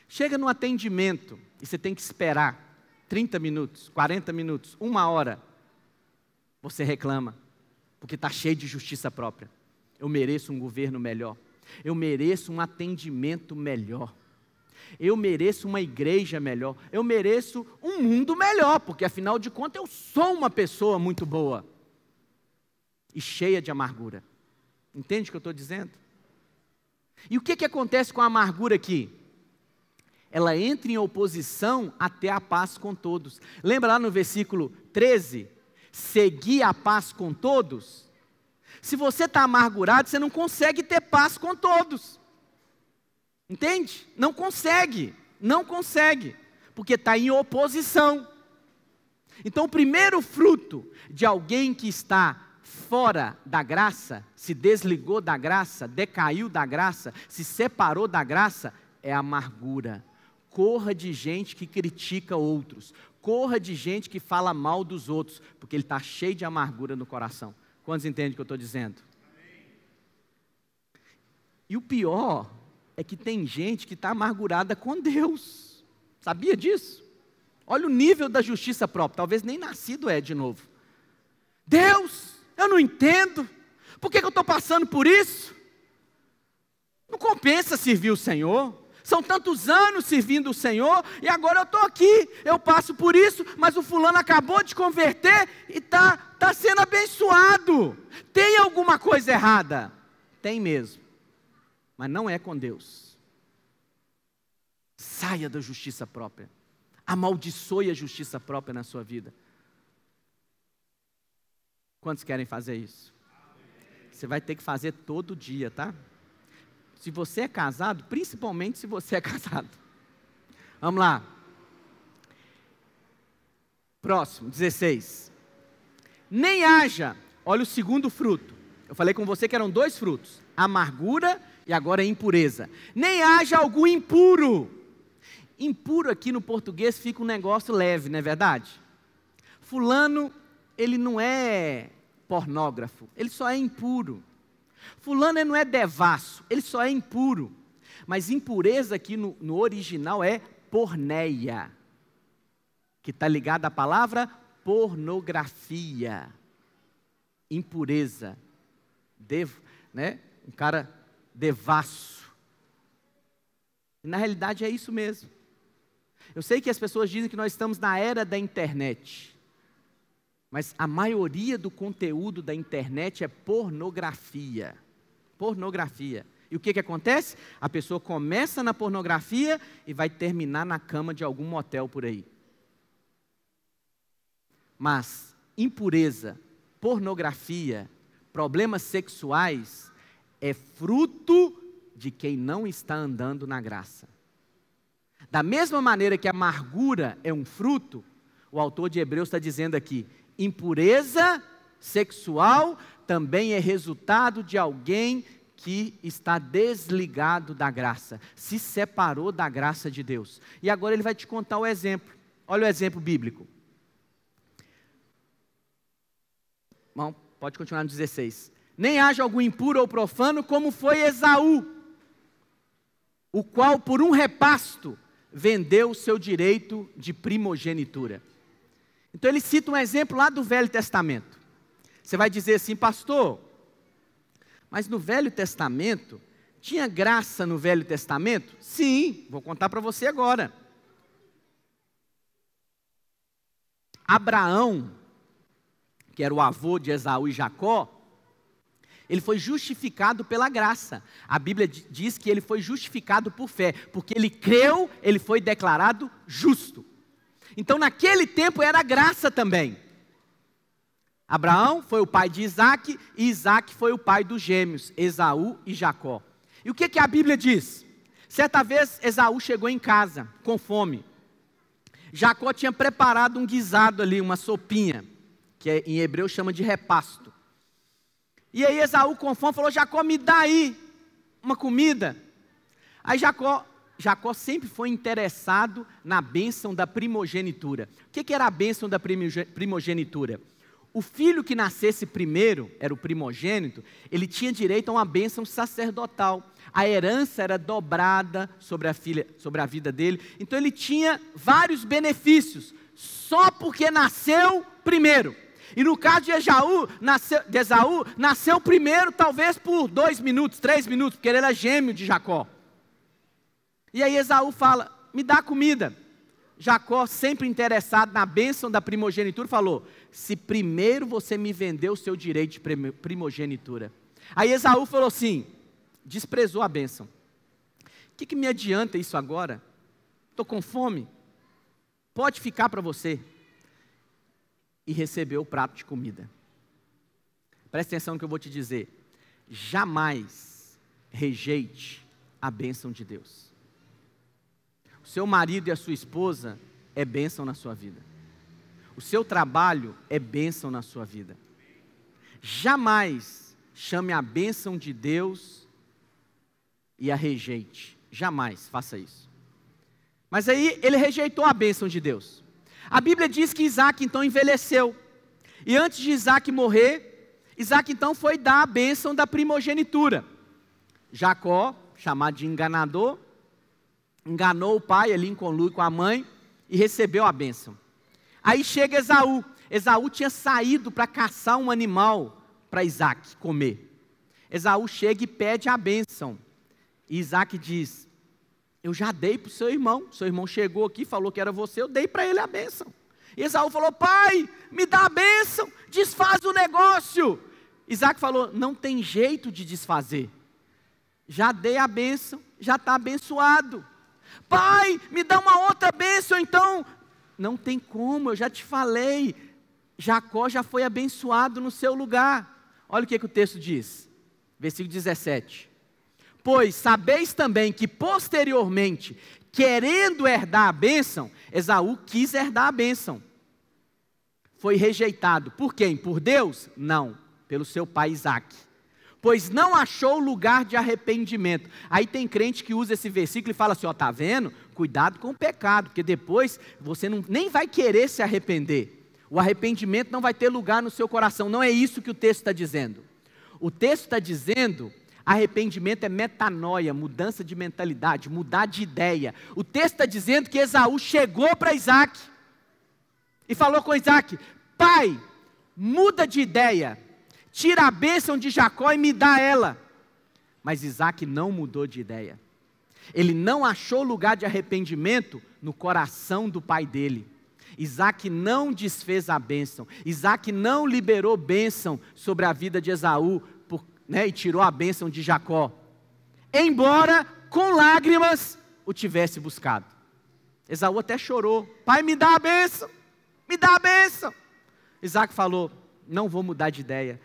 Chega no atendimento e você tem que esperar 30 minutos, 40 minutos, 1 hora. Você reclama, porque está cheio de justiça própria. Eu mereço um governo melhor. Eu mereço um atendimento melhor. Eu mereço uma igreja melhor. Eu mereço um mundo melhor, porque afinal de contas eu sou uma pessoa muito boa. E cheia de amargura. Entende o que eu estou dizendo? E o que acontece com a amargura aqui? Ela entra em oposição até a paz com todos. Lembra lá no versículo 13? Segui a paz com todos. Se você está amargurado, você não consegue ter paz com todos. Entende? Não consegue. Porque está em oposição. Então o primeiro fruto de alguém que está fora da graça, se desligou da graça, decaiu da graça, se separou da graça, é a amargura. Corra de gente que critica outros, corra de gente que fala mal dos outros, porque ele está cheio de amargura no coração. Quantos entendem o que eu estou dizendo? E o pior é que tem gente que está amargurada com Deus. Sabia disso? Olha o nível da justiça própria, talvez nem nascido é de novo. Deus, eu não entendo, por que eu estou passando por isso? Não compensa servir o Senhor. São tantos anos servindo o Senhor, e agora eu estou aqui, eu passo por isso, mas o fulano acabou de converter e está sendo abençoado. Tem alguma coisa errada? Tem mesmo, mas não é com Deus. Saia da justiça própria, amaldiçoe a justiça própria na sua vida. Quantos querem fazer isso? Você vai ter que fazer todo dia, tá? Se você é casado, principalmente se você é casado. Vamos lá. Próximo, 16. Nem haja, olha o segundo fruto. Eu falei com você que eram 2 frutos. Amargura e agora impureza. Nem haja algum impuro. Impuro aqui no português fica um negócio leve, não é verdade? Fulano, ele não é pornógrafo, ele só é impuro. Fulano não é devasso, ele só é impuro. Mas impureza aqui no original é porneia, que está ligada à palavra pornografia. Impureza, um cara devasso. E na realidade é isso mesmo. Eu sei que as pessoas dizem que nós estamos na era da internet, mas a maioria do conteúdo da internet é pornografia. Pornografia. E o que acontece? A pessoa começa na pornografia e vai terminar na cama de algum motel por aí. Mas impureza, pornografia, problemas sexuais é fruto de quem não está andando na graça. Da mesma maneira que a amargura é um fruto, o autor de Hebreus está dizendo aqui, impureza sexual também é resultado de alguém que está desligado da graça, se separou da graça de Deus. E agora ele vai te contar o exemplo. Olha o exemplo bíblico. Bom, pode continuar no 16. Nem haja algum impuro ou profano como foi Esaú, o qual por um repasto vendeu o seu direito de primogenitura. Então ele cita um exemplo lá do Velho Testamento. Você vai dizer assim, pastor, mas no Velho Testamento, tinha graça no Velho Testamento? Sim, vou contar para você agora. Abraão, que era o avô de Esaú e Jacó, ele foi justificado pela graça. A Bíblia diz que ele foi justificado por fé, porque ele creu, ele foi declarado justo. Então naquele tempo era graça também. Abraão foi o pai de Isaac, e Isaac foi o pai dos gêmeos, Esaú e Jacó. E o que a Bíblia diz? Certa vez Esaú chegou em casa, com fome. Jacó tinha preparado um guisado ali, uma sopinha, que em hebreu chama de repasto. E aí Esaú com fome falou, Jacó, me dá aí uma comida. Aí Jacó sempre foi interessado na bênção da primogenitura. O que era a bênção da primogenitura? O filho que nascesse primeiro, era o primogênito, ele tinha direito a uma bênção sacerdotal. A herança era dobrada sobre a vida dele. Então ele tinha vários benefícios, só porque nasceu primeiro. E no caso de Esaú, nasceu primeiro talvez por 2 minutos, 3 minutos, porque ele era gêmeo de Jacó. E aí Esaú fala, me dá comida. Jacó, sempre interessado na bênção da primogenitura, falou, se primeiro você me vendeu o seu direito de primogenitura. Aí Esaú falou assim, desprezou a bênção. O que me adianta isso agora? Estou com fome, pode ficar para você. E recebeu o prato de comida. Presta atenção no que eu vou te dizer. Jamais rejeite a bênção de Deus. O seu marido e a sua esposa é bênção na sua vida. O seu trabalho é bênção na sua vida. Jamais chame a bênção de Deus e a rejeite. Jamais faça isso. Mas aí ele rejeitou a bênção de Deus. A Bíblia diz que Isaac então envelheceu. E antes de Isaac morrer, Isaac então foi dar a bênção da primogenitura. Jacó, chamado de enganador, enganou o pai ali em conluio com a mãe e recebeu a bênção. Aí chega Esaú. Esaú tinha saído para caçar um animal para Isaac comer. Esaú chega e pede a bênção. E Isaac diz, eu já dei para o seu irmão chegou aqui, falou que era você, eu dei para ele a bênção. E Esaú falou, pai, me dá a bênção, desfaz o negócio. Isaac falou, não tem jeito de desfazer, já dei a bênção, já está abençoado. Pai, me dá uma outra bênção então. Não tem como, eu já te falei, Jacó já foi abençoado no seu lugar. Olha o que o texto diz, versículo 17. Pois sabeis também que posteriormente, querendo herdar a bênção, Esaú quis herdar a bênção. Foi rejeitado. Por quem? Por Deus? Não, pelo seu pai Isaque. Pois não achou lugar de arrependimento. Aí tem crente que usa esse versículo e fala assim, ó, tá vendo? Cuidado com o pecado, porque depois você nem vai querer se arrepender. O arrependimento não vai ter lugar no seu coração. Não é isso que o texto está dizendo. O texto está dizendo, arrependimento é metanoia, mudança de mentalidade, mudar de ideia. O texto está dizendo que Esaú chegou para Isaac e falou com Isaac, pai, muda de ideia, tira a bênção de Jacó e me dá ela. Mas Isaac não mudou de ideia. Ele não achou lugar de arrependimento no coração do pai dele. Isaac não desfez a bênção. Isaac não liberou bênção sobre a vida de Esaú, e tirou a bênção de Jacó. Embora com lágrimas o tivesse buscado. Esaú até chorou. Pai, me dá a bênção. Me dá a bênção. Isaac falou, não vou mudar de ideia.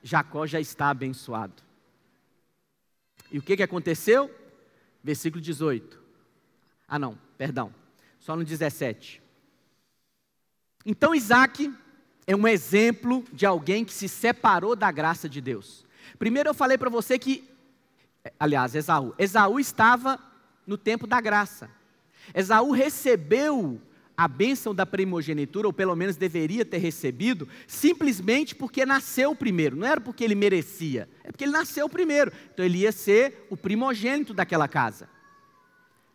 Jacó já está abençoado. E o que aconteceu? Versículo 18. Só no 17. Então Isaac é um exemplo de alguém que se separou da graça de Deus. Primeiro eu falei para você que, aliás, Esaú estava no tempo da graça. Esaú recebeu a bênção da primogenitura, ou pelo menos deveria ter recebido, simplesmente porque nasceu primeiro. Não era porque ele merecia, é porque ele nasceu primeiro. Então ele ia ser o primogênito daquela casa.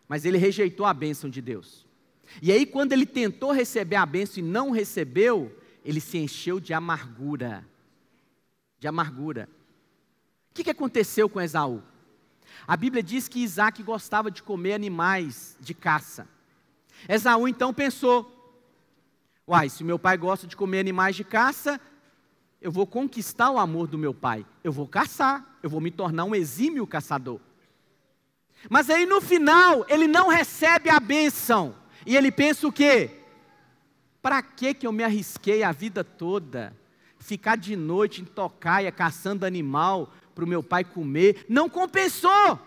Mas ele rejeitou a bênção de Deus. E aí quando ele tentou receber a bênção e não recebeu, ele se encheu de amargura. De amargura. O que aconteceu com Esaú? A Bíblia diz que Isaac gostava de comer animais de caça. Esaú então pensou, se meu pai gosta de comer animais de caça, eu vou conquistar o amor do meu pai, eu vou caçar, eu vou me tornar um exímio caçador. Mas aí no final, ele não recebe a bênção, e ele pensa o quê? Para que eu me arrisquei a vida toda, ficar de noite em tocaia, caçando animal, para o meu pai comer, não compensou.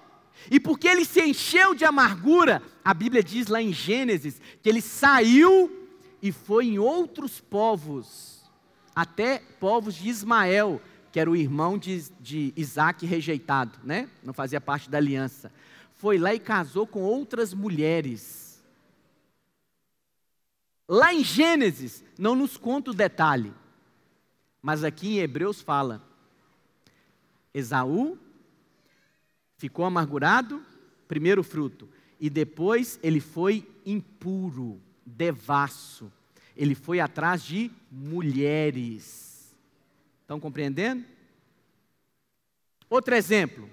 E porque ele se encheu de amargura, a Bíblia diz lá em Gênesis, que ele saiu e foi em outros povos, até povos de Ismael, que era o irmão de Isaac rejeitado, não fazia parte da aliança. Foi lá e casou com outras mulheres. Lá em Gênesis, não nos conta o detalhe, mas aqui em Hebreus fala, Esaú ficou amargurado, primeiro fruto, e depois ele foi impuro, devasso. Ele foi atrás de mulheres. Estão compreendendo? Outro exemplo,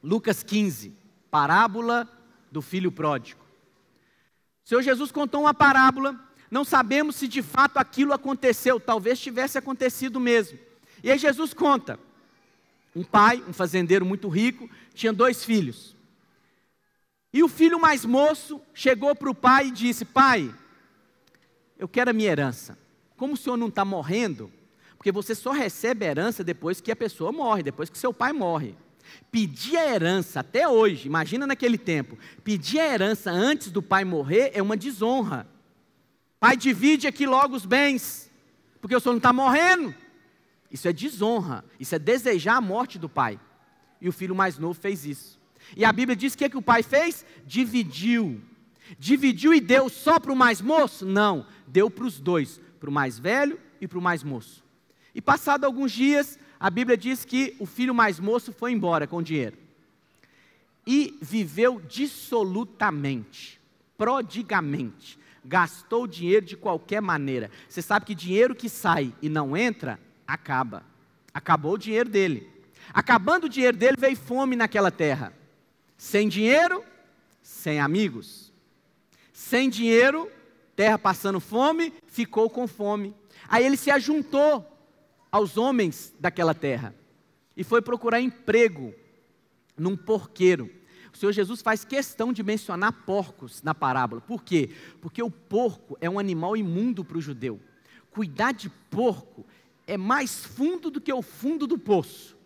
Lucas 15, parábola do filho pródigo. O Senhor Jesus contou uma parábola, não sabemos se de fato aquilo aconteceu, talvez tivesse acontecido mesmo. E aí Jesus conta, um pai, um fazendeiro muito rico, tinha 2 filhos. E o filho mais moço chegou para o pai e disse, pai, eu quero a minha herança. Como o senhor não está morrendo, porque você só recebe a herança depois que a pessoa morre, depois que seu pai morre. Pedir a herança até hoje, imagina naquele tempo, pedir a herança antes do pai morrer é uma desonra. Pai, divide aqui logo os bens, porque o senhor não está morrendo. Isso é desonra, isso é desejar a morte do pai. E o filho mais novo fez isso. E a Bíblia diz que o pai fez? Dividiu. Dividiu e deu só para o mais moço? Não, deu para os dois, para o mais velho e para o mais moço. E passado alguns dias, a Bíblia diz que o filho mais moço foi embora com o dinheiro. E viveu dissolutamente, prodigamente. Gastou o dinheiro de qualquer maneira. Você sabe que dinheiro que sai e não entra, acaba. Acabou o dinheiro dele. Acabando o dinheiro dele, veio fome naquela terra. Sem dinheiro, sem amigos, sem dinheiro, terra passando fome, ficou com fome. Aí ele se ajuntou aos homens daquela terra e foi procurar emprego num porqueiro. O Senhor Jesus faz questão de mencionar porcos na parábola. Por quê? Porque o porco é um animal imundo para o judeu. Cuidar de porco é mais fundo do que o fundo do poço.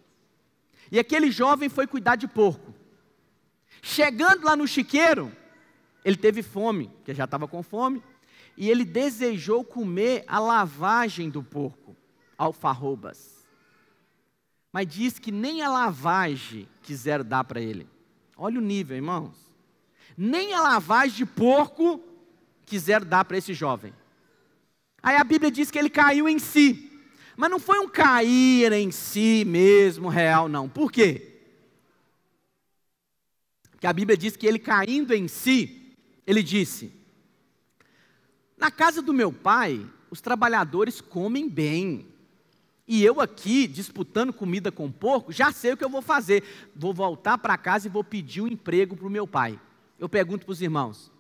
E aquele jovem foi cuidar de porco. Chegando lá no chiqueiro, ele teve fome, porque já estava com fome, e ele desejou comer a lavagem do porco, alfarrobas. Mas diz que nem a lavagem quiseram dar para ele. Olha o nível, irmãos. Nem a lavagem de porco quiseram dar para esse jovem. Aí a Bíblia diz que ele caiu em si. Mas não foi um cair em si mesmo, real, não. Por quê? Porque a Bíblia diz que ele caindo em si, ele disse: na casa do meu pai, os trabalhadores comem bem. E eu aqui, disputando comida com porco, já sei o que eu vou fazer. Vou voltar para casa e vou pedir um emprego para o meu pai. Eu pergunto para os irmãos,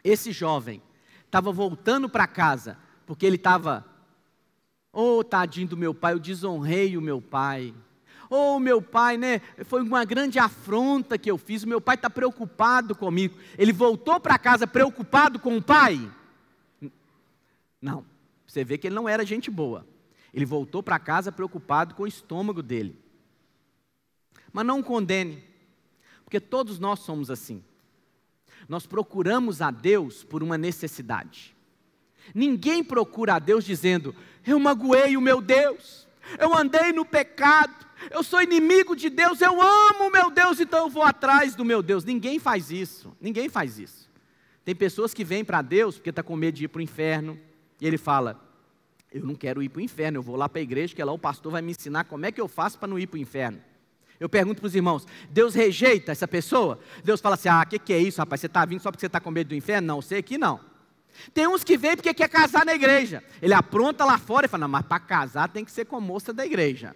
esse jovem estava voltando para casa, porque ele estava, tadinho do meu pai, eu desonrei o meu pai. Meu pai, né, foi uma grande afronta que eu fiz, o meu pai está preocupado comigo. Ele voltou para casa preocupado com o pai? Não, você vê que ele não era gente boa. Ele voltou para casa preocupado com o estômago dele. Mas não o condene, porque todos nós somos assim. Nós procuramos a Deus por uma necessidade. Ninguém procura a Deus dizendo: eu magoei o meu Deus, eu andei no pecado, eu sou inimigo de Deus, eu amo o meu Deus, então eu vou atrás do meu Deus. Ninguém faz isso, ninguém faz isso. Tem pessoas que vêm para Deus porque está com medo de ir para o inferno, e ele fala: eu não quero ir para o inferno, eu vou lá para a igreja, que lá o pastor vai me ensinar como é que eu faço para não ir para o inferno. Eu pergunto para os irmãos, Deus rejeita essa pessoa? Deus fala assim: que é isso, rapaz, você está vindo só porque você está com medo do inferno? Não, você aqui não. Tem uns que vêm porque quer casar na igreja, ele apronta lá fora e fala: não, mas para casar tem que ser com moça da igreja.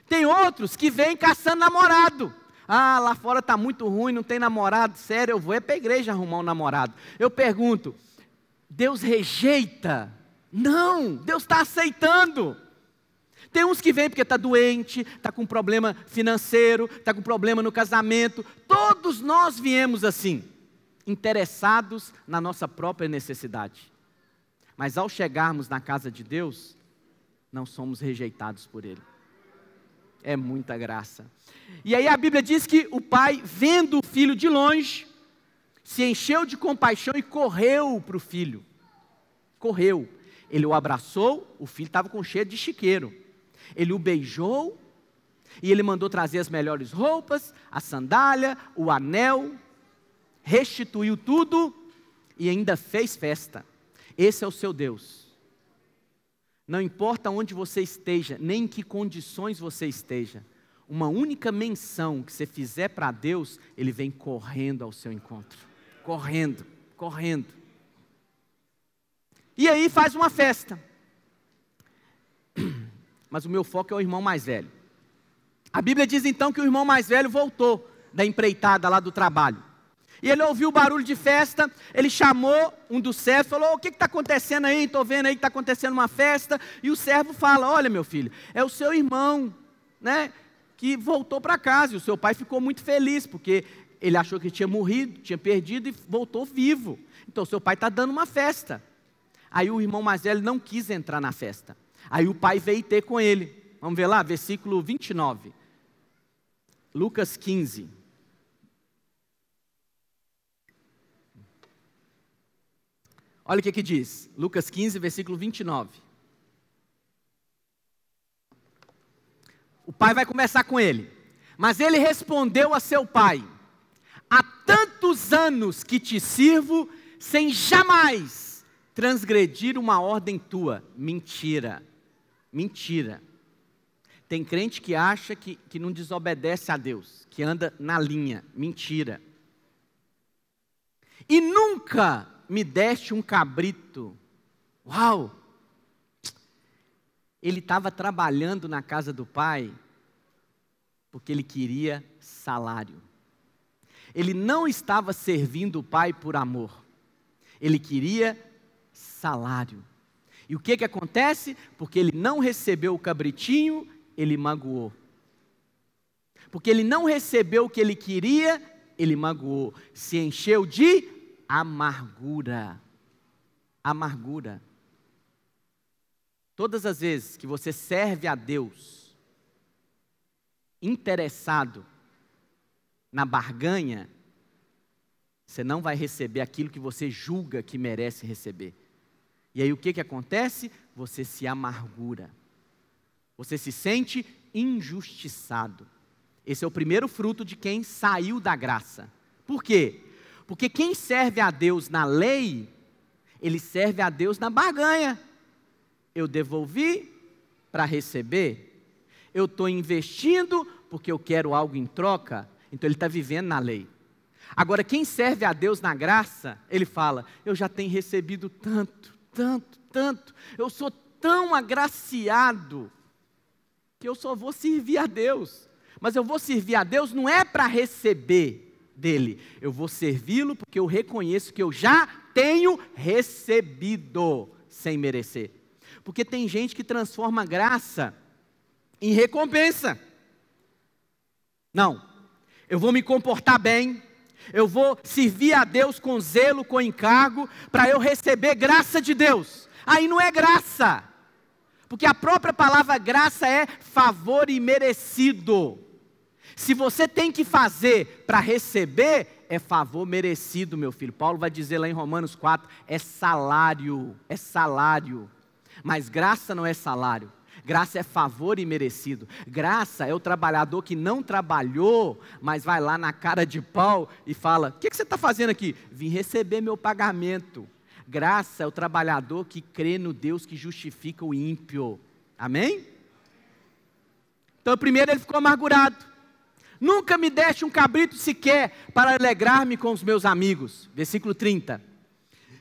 Tem outros que vêm caçando namorado. Lá fora está muito ruim, não tem namorado, sério, eu vou para a igreja arrumar um namorado. Eu pergunto, Deus rejeita? Não, Deus está aceitando. Tem uns que vêm porque está doente, está com problema financeiro, está com problema no casamento. Todos nós viemos assim, interessados na nossa própria necessidade. Mas ao chegarmos na casa de Deus, não somos rejeitados por Ele. É muita graça. E aí a Bíblia diz que o pai, vendo o filho de longe, se encheu de compaixão e correu para o filho. Correu. Ele o abraçou, o filho estava com cheiro de chiqueiro. Ele o beijou e ele mandou trazer as melhores roupas, a sandália, o anel, restituiu tudo e ainda fez festa. Esse é o seu Deus. Não importa onde você esteja, nem em que condições você esteja, uma única menção que você fizer para Deus, Ele vem correndo ao seu encontro. Correndo, correndo. E aí faz uma festa. Mas o meu foco é o irmão mais velho. A Bíblia diz então que o irmão mais velho voltou da empreitada lá do trabalho. E ele ouviu o barulho de festa, ele chamou um dos servos, falou: o que está acontecendo aí? Estou vendo aí que está acontecendo uma festa. E o servo fala: olha, meu filho, é o seu irmão, né, que voltou para casa. E o seu pai ficou muito feliz, porque ele achou que tinha morrido, tinha perdido e voltou vivo. Então o seu pai está dando uma festa. Aí o irmão mais velho não quis entrar na festa. Aí o pai veio ter com ele. Vamos ver lá, versículo 29. Lucas 15. Olha o que diz. Lucas 15, versículo 29. O pai vai conversar com ele. Mas ele respondeu a seu pai: há tantos anos que te sirvo, sem jamais transgredir uma ordem tua. Mentira. Mentira. Tem crente que acha que não desobedece a Deus, que anda na linha. Mentira. E nunca me deste um cabrito. Uau! Ele estava trabalhando na casa do pai, porque ele queria salário. Ele não estava servindo o pai por amor. Ele queria salário. E o que acontece? Porque ele não recebeu o cabritinho, ele magoou. Porque ele não recebeu o que ele queria, ele magoou. Se encheu de amargura. Amargura. Todas as vezes que você serve a Deus, interessado na barganha, você não vai receber aquilo que você julga que merece receber. E aí o que acontece? Você se amargura. Você se sente injustiçado. Esse é o primeiro fruto de quem saiu da graça. Por quê? Porque quem serve a Deus na lei, ele serve a Deus na barganha. Eu devolvi para receber. Eu estou investindo porque eu quero algo em troca. Então ele está vivendo na lei. Agora quem serve a Deus na graça, ele fala, eu já tenho recebido tanto, tanto, tanto. Eu sou tão agraciado que eu só vou servir a Deus. Mas eu vou servir a Deus não é para receber dele. Eu vou servi-lo porque eu reconheço que eu já tenho recebido sem merecer. Porque tem gente que transforma graça em recompensa. Não, eu vou me comportar bem, eu vou servir a Deus com zelo, com encargo, para eu receber graça de Deus. Aí não é graça, porque a própria palavra graça é favor imerecido. Se você tem que fazer para receber, é favor merecido, meu filho. Paulo vai dizer lá em Romanos 4, é salário, é salário. Mas graça não é salário, graça é favor imerecido. Graça é o trabalhador que não trabalhou, mas vai lá na cara de pau e fala, o que você está fazendo aqui? Vim receber meu pagamento. Graça é o trabalhador que crê no Deus que justifica o ímpio. Amém? Então primeiro ele ficou amargurado. Nunca me deste um cabrito sequer para alegrar-me com os meus amigos. Versículo 30.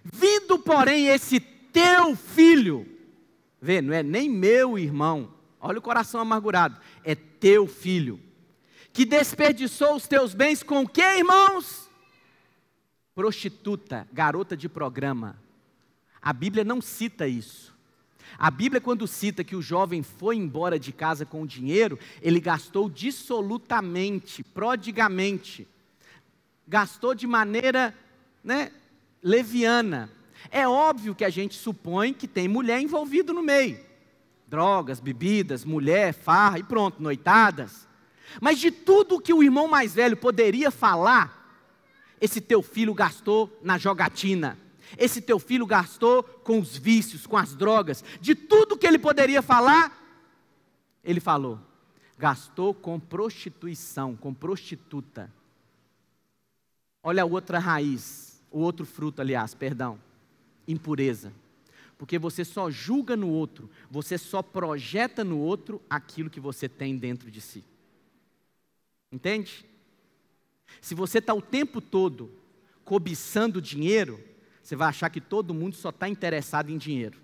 Vindo, porém, esse teu filho, vê, não é nem meu irmão, olha o coração amargurado, é teu filho, que desperdiçou os teus bens com o que, irmãos? Prostituta, garota de programa. A Bíblia não cita isso. A Bíblia, quando cita que o jovem foi embora de casa com o dinheiro, ele gastou dissolutamente, prodigamente. Gastou de maneira, leviana. É óbvio que a gente supõe que tem mulher envolvida no meio. Drogas, bebidas, mulher, farra e pronto, noitadas. Mas de tudo que o irmão mais velho poderia falar, esse teu filho gastou na jogatina. Esse teu filho gastou com os vícios, com as drogas. De tudo que ele poderia falar, ele falou. Gastou com prostituição, com prostituta. Olha a outra raiz, o outro fruto, aliás, perdão. Impureza. Porque você só julga no outro, você só projeta no outro aquilo que você tem dentro de si. Entende? Se você está o tempo todo cobiçando dinheiro, você vai achar que todo mundo só está interessado em dinheiro.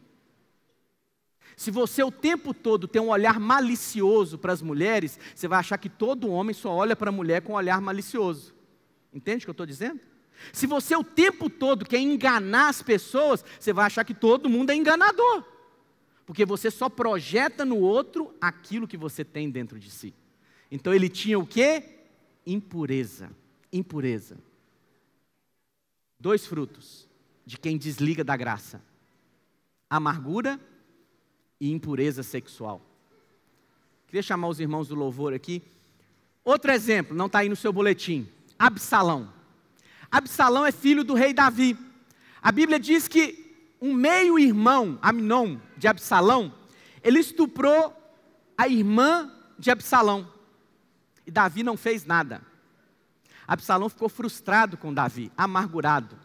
Se você o tempo todo tem um olhar malicioso para as mulheres, você vai achar que todo homem só olha para a mulher com um olhar malicioso. Entende o que eu estou dizendo? Se você o tempo todo quer enganar as pessoas, você vai achar que todo mundo é enganador. Porque você só projeta no outro aquilo que você tem dentro de si. Então ele tinha o quê? Impureza. Impureza. 2 frutos de quem desliga da graça: amargura e impureza sexual. Queria chamar os irmãos do louvor aqui. Outro exemplo, não está aí no seu boletim: Absalão. Absalão é filho do rei Davi. A Bíblia diz que um meio-irmão, Amnon, de Absalão, ele estuprou a irmã de Absalão. E Davi não fez nada. Absalão ficou frustrado com Davi, amargurado.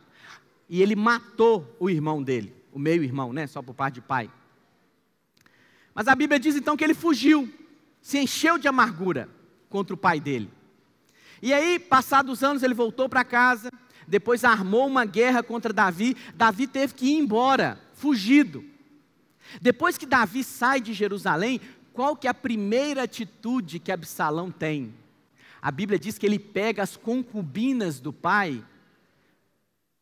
E ele matou o irmão dele, o meio-irmão, só por parte de pai. Mas a Bíblia diz então que ele fugiu, se encheu de amargura contra o pai dele. E aí, passados os anos, ele voltou para casa, depois armou uma guerra contra Davi. Davi teve que ir embora, fugido. Depois que Davi sai de Jerusalém, qual que é a primeira atitude que Absalão tem? A Bíblia diz que ele pega as concubinas do pai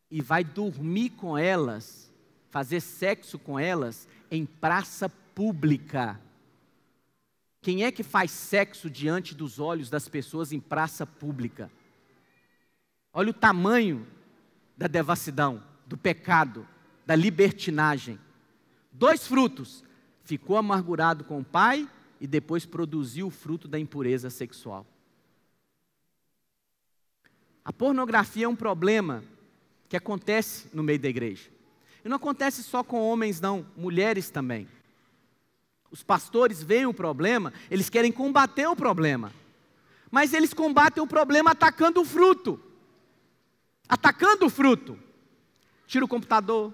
e vai dormir com elas, fazer sexo com elas em praça pública. Quem é que faz sexo diante dos olhos das pessoas em praça pública? Olha o tamanho da devassidão, do pecado, da libertinagem. 2 frutos: ficou amargurado com o pai e depois produziu o fruto da impureza sexual. A pornografia é um problema que acontece no meio da igreja. E não acontece só com homens não, mulheres também. Os pastores veem o problema, eles querem combater o problema. Mas eles combatem o problema atacando o fruto. Atacando o fruto. Tira o computador,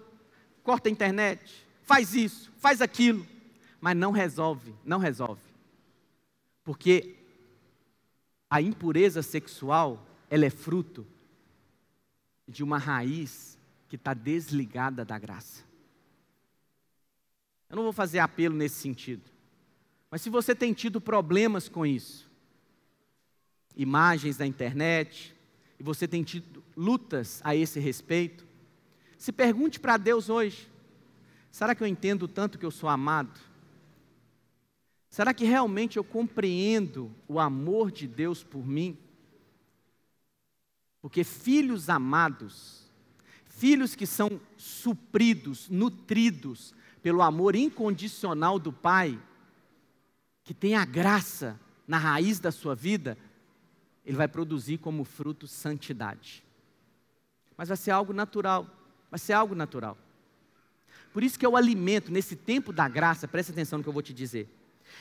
corta a internet, faz isso, faz aquilo. Mas não resolve, não resolve. Porque a impureza sexual, ela é fruto de uma raiz que está desligada da graça. Eu não vou fazer apelo nesse sentido. Mas se você tem tido problemas com isso, imagens da internet, e você tem tido lutas a esse respeito, se pergunte para Deus hoje: será que eu entendo tanto que eu sou amado? Será que realmente eu compreendo o amor de Deus por mim? Porque filhos amados, filhos que são supridos, nutridos pelo amor incondicional do Pai, que tem a graça na raiz da sua vida, ele vai produzir como fruto santidade. Mas vai ser algo natural, vai ser algo natural. Por isso que é o alimento, nesse tempo da graça, presta atenção no que eu vou te dizer.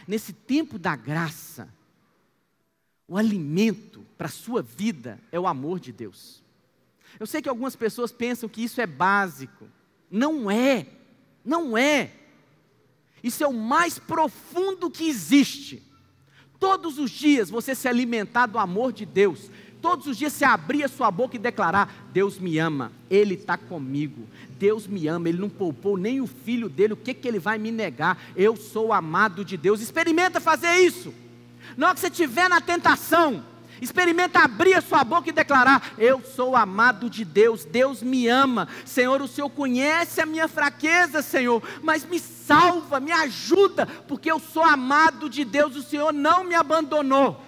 Nesse tempo da graça, o alimento para a sua vida é o amor de Deus. Eu sei que algumas pessoas pensam que isso é básico. Não é, não é. Isso é o mais profundo que existe. Todos os dias você se alimentar do amor de Deus. Todos os dias você abrir a sua boca e declarar: Deus me ama, Ele está comigo. Deus me ama, Ele não poupou nem o filho dele, o que Ele vai me negar? Eu sou amado de Deus. Experimenta fazer isso. Na hora que você estiver na tentação, experimenta abrir a sua boca e declarar: eu sou amado de Deus, Deus me ama. Senhor, o Senhor conhece a minha fraqueza, Senhor, mas me salva, me ajuda, porque eu sou amado de Deus, o Senhor não me abandonou.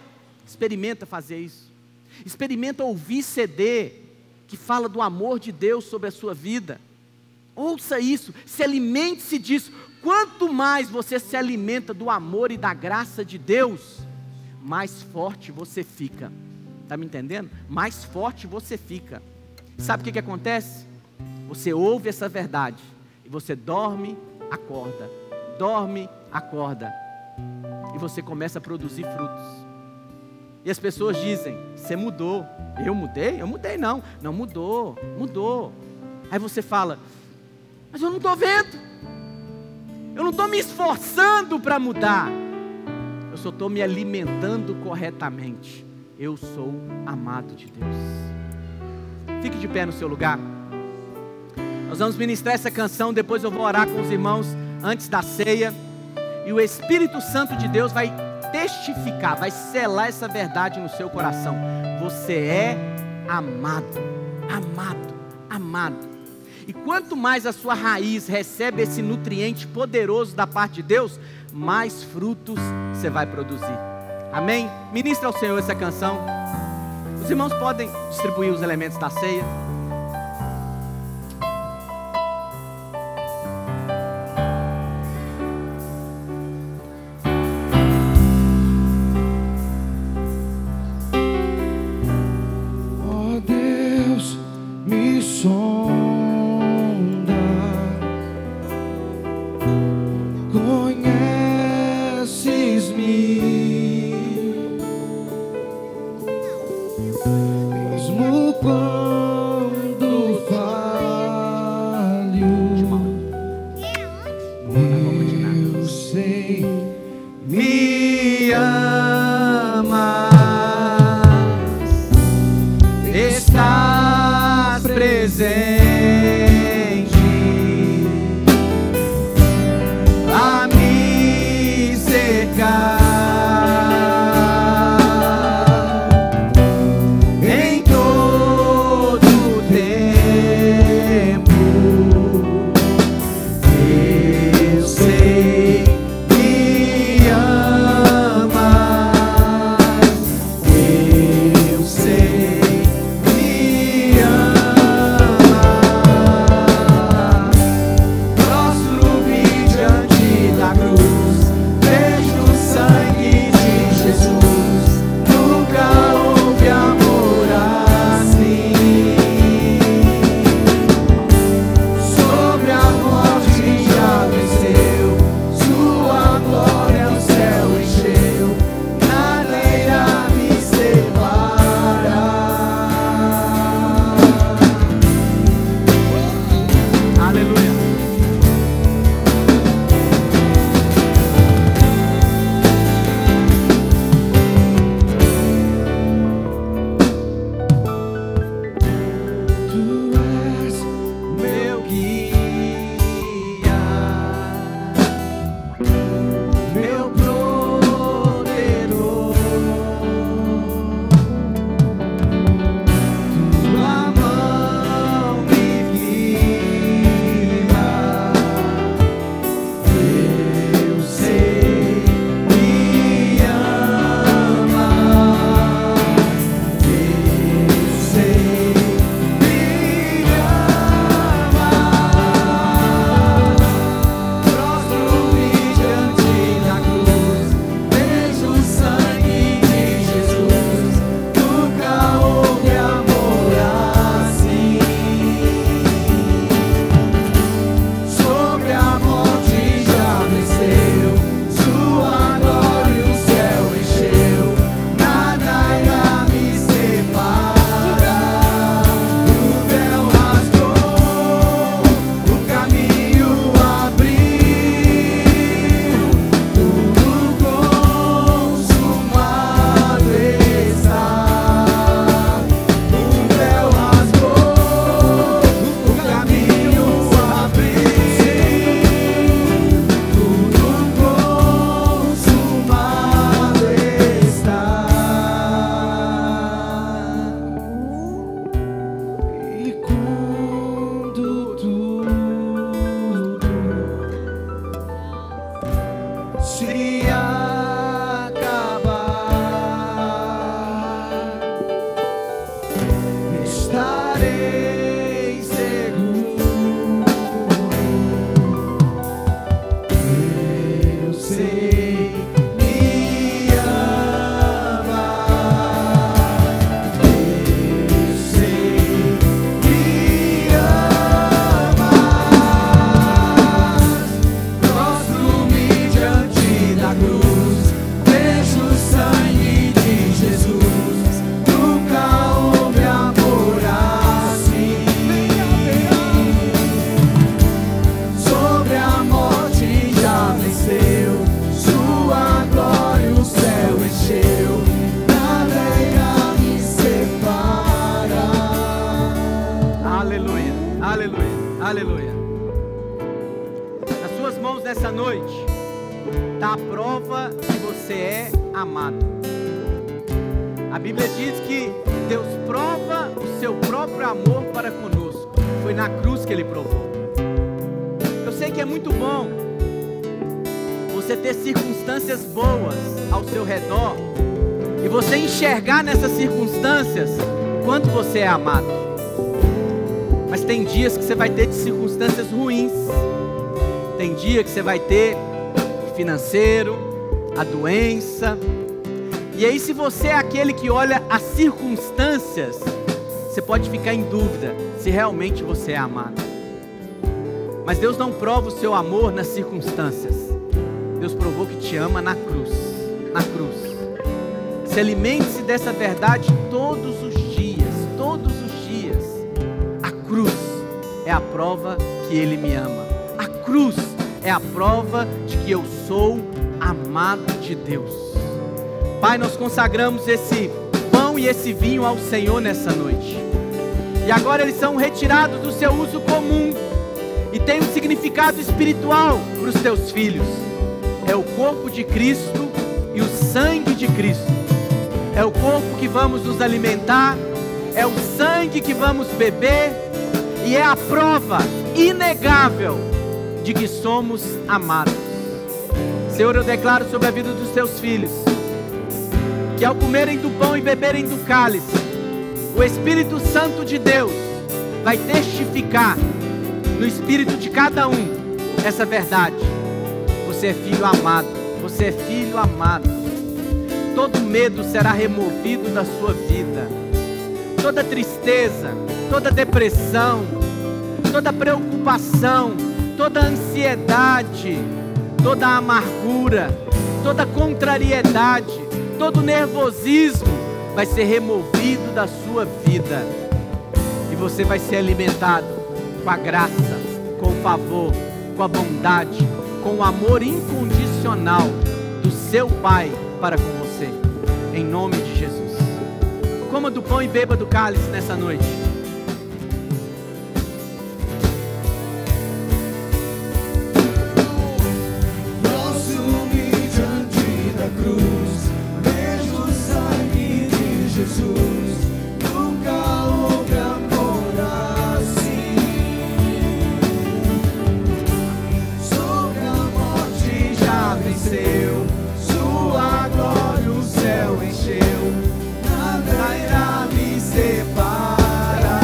Experimenta fazer isso. Experimenta ouvir CD que fala do amor de Deus sobre a sua vida. Ouça isso, se alimente-se disso. Quanto mais você se alimenta do amor e da graça de Deus, mais forte você fica. Está me entendendo? Mais forte você fica. Sabe o que acontece? Você ouve essa verdade e você dorme, acorda. Dorme, acorda. E você começa a produzir frutos. E as pessoas dizem: você mudou. Eu mudei? Eu mudei não. Não, mudou, mudou. Aí você fala: mas eu não estou vendo. Eu não estou me esforçando para mudar. Eu só estou me alimentando corretamente. Eu sou amado de Deus. Fique de pé no seu lugar. Nós vamos ministrar essa canção. Depois eu vou orar com os irmãos antes da ceia. E o Espírito Santo de Deus vai testificar, vai selar essa verdade no seu coração. Você é amado, amado, amado. E quanto mais a sua raiz recebe esse nutriente poderoso da parte de Deus, mais frutos você vai produzir. Amém? Ministra ao Senhor essa canção. Os irmãos podem distribuir os elementos da ceia. Oh Deus, me sonda, conheces-me, mesmo quando falho, eu sei, me amas, estás presente a me cercar. estarei seguro. Eu sei, me ama. Eu sei, me ama. Prostro-me diante da cruz, vejo o sangue de Jesus. Nunca houve amor assim. Sobre a morte já venceu, sua glória o céu encheu. Nada irá me separar. Aleluia, aleluia, aleluia. Nas suas mãos nessa noite está a prova que você é amado. A Bíblia diz que Deus prova o seu próprio amor para conosco. Foi na cruz que Ele provou. Eu sei que é muito bom você ter circunstâncias boas ao seu redor e você enxergar nessas circunstâncias quanto você é amado. Mas tem dias que você vai ter de circunstâncias ruins. Tem dia que você vai ter financeiro, a doença. E aí, se você é aquele que olha as circunstâncias, você pode ficar em dúvida se realmente você é amado. Mas Deus não prova o seu amor nas circunstâncias. Deus provou que te ama na cruz. Na cruz. Se alimente-se dessa verdade todos os dias. Todos os dias. A cruz é a prova que Ele me ama. A cruz é a prova de que eu sou amado de Deus. Pai, nós consagramos esse pão e esse vinho ao Senhor nessa noite. E agora eles são retirados do seu uso comum e têm um significado espiritual para os teus filhos. É o corpo de Cristo e o sangue de Cristo. É o corpo que vamos nos alimentar, é o sangue que vamos beber e é a prova inegável de que somos amados. Senhor, eu declaro sobre a vida dos teus filhos que ao comerem do pão e beberem do cálice, o Espírito Santo de Deus vai testificar no espírito de cada um essa verdade. Você é filho amado, você é filho amado. Todo medo será removido da sua vida. Toda tristeza, toda depressão, toda preocupação, toda ansiedade, toda amargura, toda contrariedade, todo nervosismo vai ser removido da sua vida. E você vai ser alimentado com a graça, com o favor, com a bondade, com o amor incondicional do seu Pai para com você. Em nome de Jesus. Coma do pão e beba do cálice nessa noite. Prostro-me diante da cruz, vejo o sangue de Jesus. Nunca houve amor assim. Sobre a morte já venceu, sua glória o céu encheu. Nada irá me separar.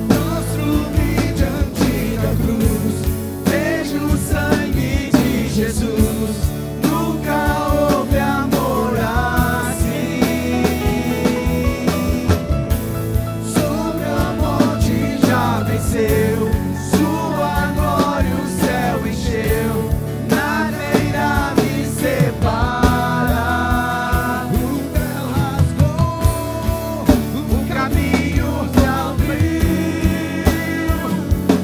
Prostro-me diante da cruz, vejo o sangue de Jesus. Nunca houve amor assim. Sobre a morte já venceu, sua glória o céu encheu. Nada irá me separar. O véu rasgou, o caminho se abriu.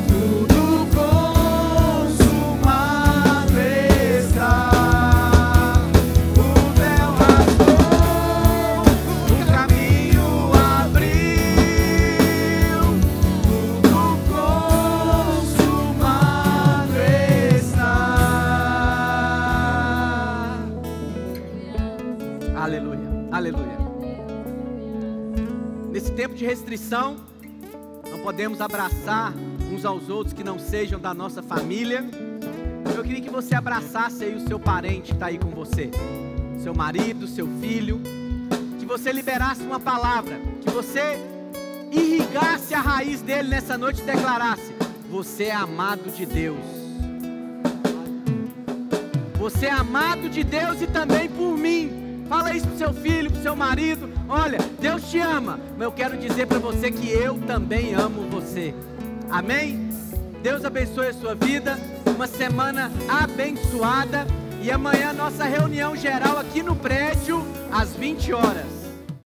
Tudo consumado está. O véu rasgou, o caminho abriu. Tudo consumado está. Aleluia, aleluia. Nesse tempo de restrição, não podemos abraçar uns aos outros que não sejam da nossa família. Eu queria que você abraçasse aí o seu parente que está aí com você, seu marido, seu filho, que que você liberasse uma palavra, que você irrigasse a raiz dele nessa noite e declarasse: você é amado de Deus. Você é amado de Deus e também por mim. Fala isso pro seu filho, pro seu marido. Olha, Deus te ama, mas eu quero dizer para você que eu também amo você. Amém? Deus abençoe a sua vida. Uma semana abençoada. E amanhã nossa reunião geral aqui no prédio às 20 horas.